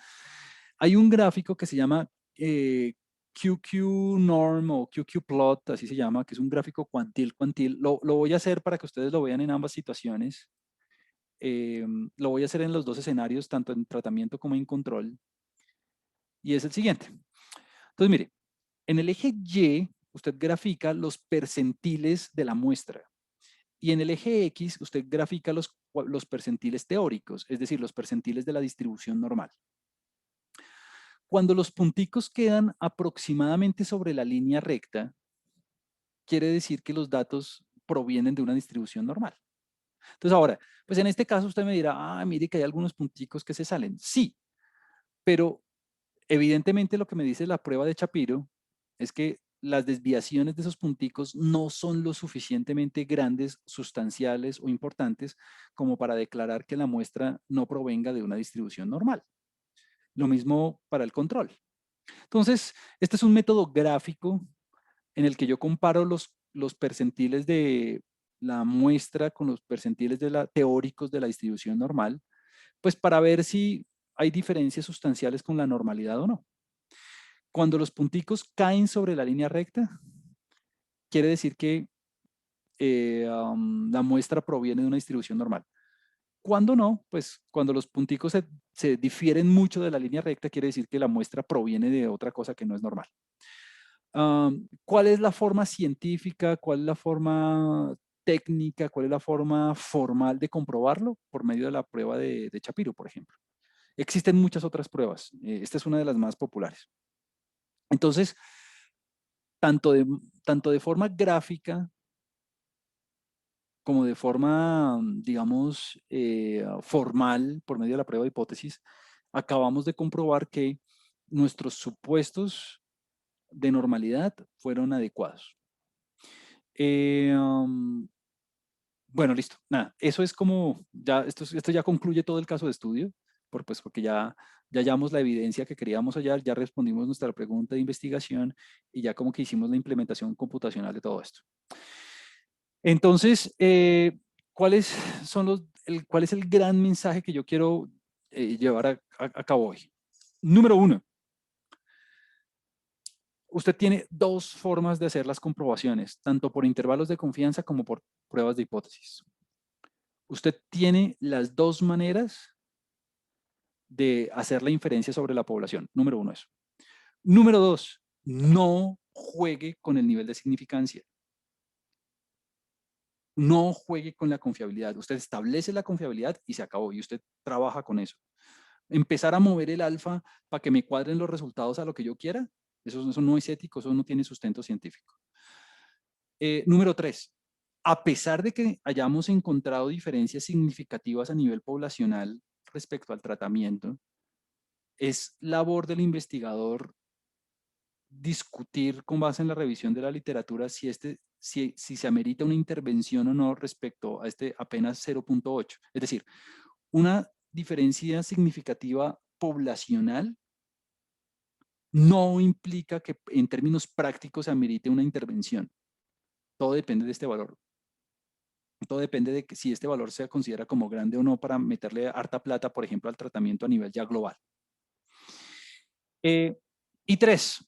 Hay un gráfico que se llama QQ Norm o QQ Plot, así se llama, que es un gráfico cuantil. Lo voy a hacer para que ustedes lo vean en ambas situaciones. Lo voy a hacer en los dos escenarios, tanto en tratamiento como en control. Y es el siguiente. Entonces, mire, en el eje Y, usted grafica los percentiles de la muestra. Y en el eje X, usted grafica los percentiles teóricos, es decir, los percentiles de la distribución normal. Cuando los punticos quedan aproximadamente sobre la línea recta, quiere decir que los datos provienen de una distribución normal. Entonces ahora, pues en este caso usted me dirá, mire que hay algunos punticos que se salen. Sí, pero evidentemente lo que me dice la prueba de Shapiro es que las desviaciones de esos punticos no son lo suficientemente grandes, sustanciales o importantes como para declarar que la muestra no provenga de una distribución normal. Lo mismo para el control. Entonces, este es un método gráfico en el que yo comparo los percentiles de la muestra con los percentiles teóricos de la distribución normal, pues para ver si hay diferencias sustanciales con la normalidad o no. Cuando los punticos caen sobre la línea recta, quiere decir que la muestra proviene de una distribución normal. Cuando no, pues cuando los punticos se difieren mucho de la línea recta, quiere decir que la muestra proviene de otra cosa que no es normal. ¿Cuál es la forma científica? ¿Cuál es la forma técnica? ¿Cuál es la forma formal de comprobarlo? Por medio de la prueba de Shapiro, por ejemplo. Existen muchas otras pruebas. Esta es una de las más populares. Entonces, tanto de forma gráfica como de forma, digamos, formal, por medio de la prueba de hipótesis, acabamos de comprobar que nuestros supuestos de normalidad fueron adecuados. Bueno, listo. Nada, eso es como, ya, esto ya concluye todo el caso de estudio, porque ya hallamos la evidencia que queríamos hallar, ya respondimos nuestra pregunta de investigación y ya como que hicimos la implementación computacional de todo esto. Entonces, ¿cuál es el gran mensaje que yo quiero llevar a cabo hoy? Número 1. Usted tiene dos formas de hacer las comprobaciones, tanto por intervalos de confianza como por pruebas de hipótesis. Usted tiene las dos maneras de hacer la inferencia sobre la población. Número 1 eso. Número 2, no juegue con el nivel de significancia. No juegue con la confiabilidad. Usted establece la confiabilidad y se acabó. Y usted trabaja con eso. Empezar a mover el alfa para que me cuadren los resultados a lo que yo quiera, eso no es ético, eso no tiene sustento científico. Número 3. A pesar de que hayamos encontrado diferencias significativas a nivel poblacional respecto al tratamiento, es labor del investigador discutir con base en la revisión de la literatura si se amerita una intervención o no respecto a este apenas 0.8. Es decir, una diferencia significativa poblacional no implica que en términos prácticos se amerite una intervención. Todo depende de este valor. Todo depende de si este valor se considera como grande o no para meterle harta plata, por ejemplo, al tratamiento a nivel ya global. Y 3,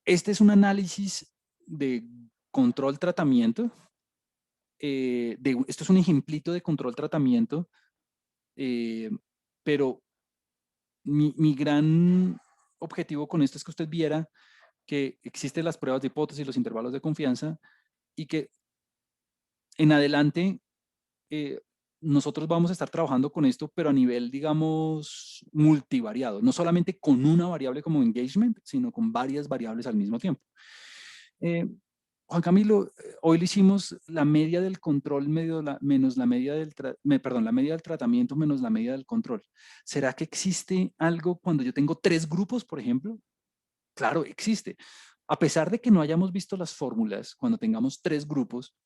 este es un análisis de control-tratamiento. Esto es un ejemplito de control-tratamiento, pero mi gran objetivo con esto es que usted viera que existen las pruebas de hipótesis, los intervalos de confianza, y que en adelante nosotros vamos a estar trabajando con esto, pero a nivel, digamos, multivariado, no solamente con una variable como engagement, sino con varias variables al mismo tiempo. Juan Camilo, hoy le hicimos la media del control menos la media la media del tratamiento menos la media del control. ¿Será que existe algo cuando yo tengo 3 grupos, por ejemplo? Claro, existe. A pesar de que no hayamos visto las fórmulas, cuando tengamos 3 grupos,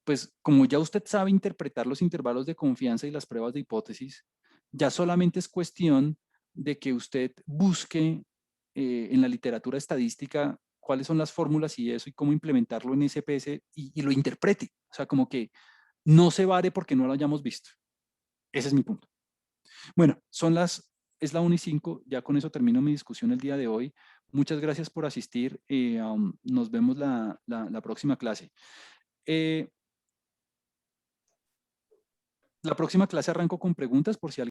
pues como ya usted sabe interpretar los intervalos de confianza y las pruebas de hipótesis, ya solamente es cuestión de que usted busque en la literatura estadística cuáles son las fórmulas y eso y cómo implementarlo en SPS y lo interprete. O sea, como que no se vare porque no lo hayamos visto. Ese es mi punto. Bueno, es la 1:05, ya con eso termino mi discusión el día de hoy. Muchas gracias por asistir. Nos vemos la próxima clase. La próxima clase arranco con preguntas por si alguien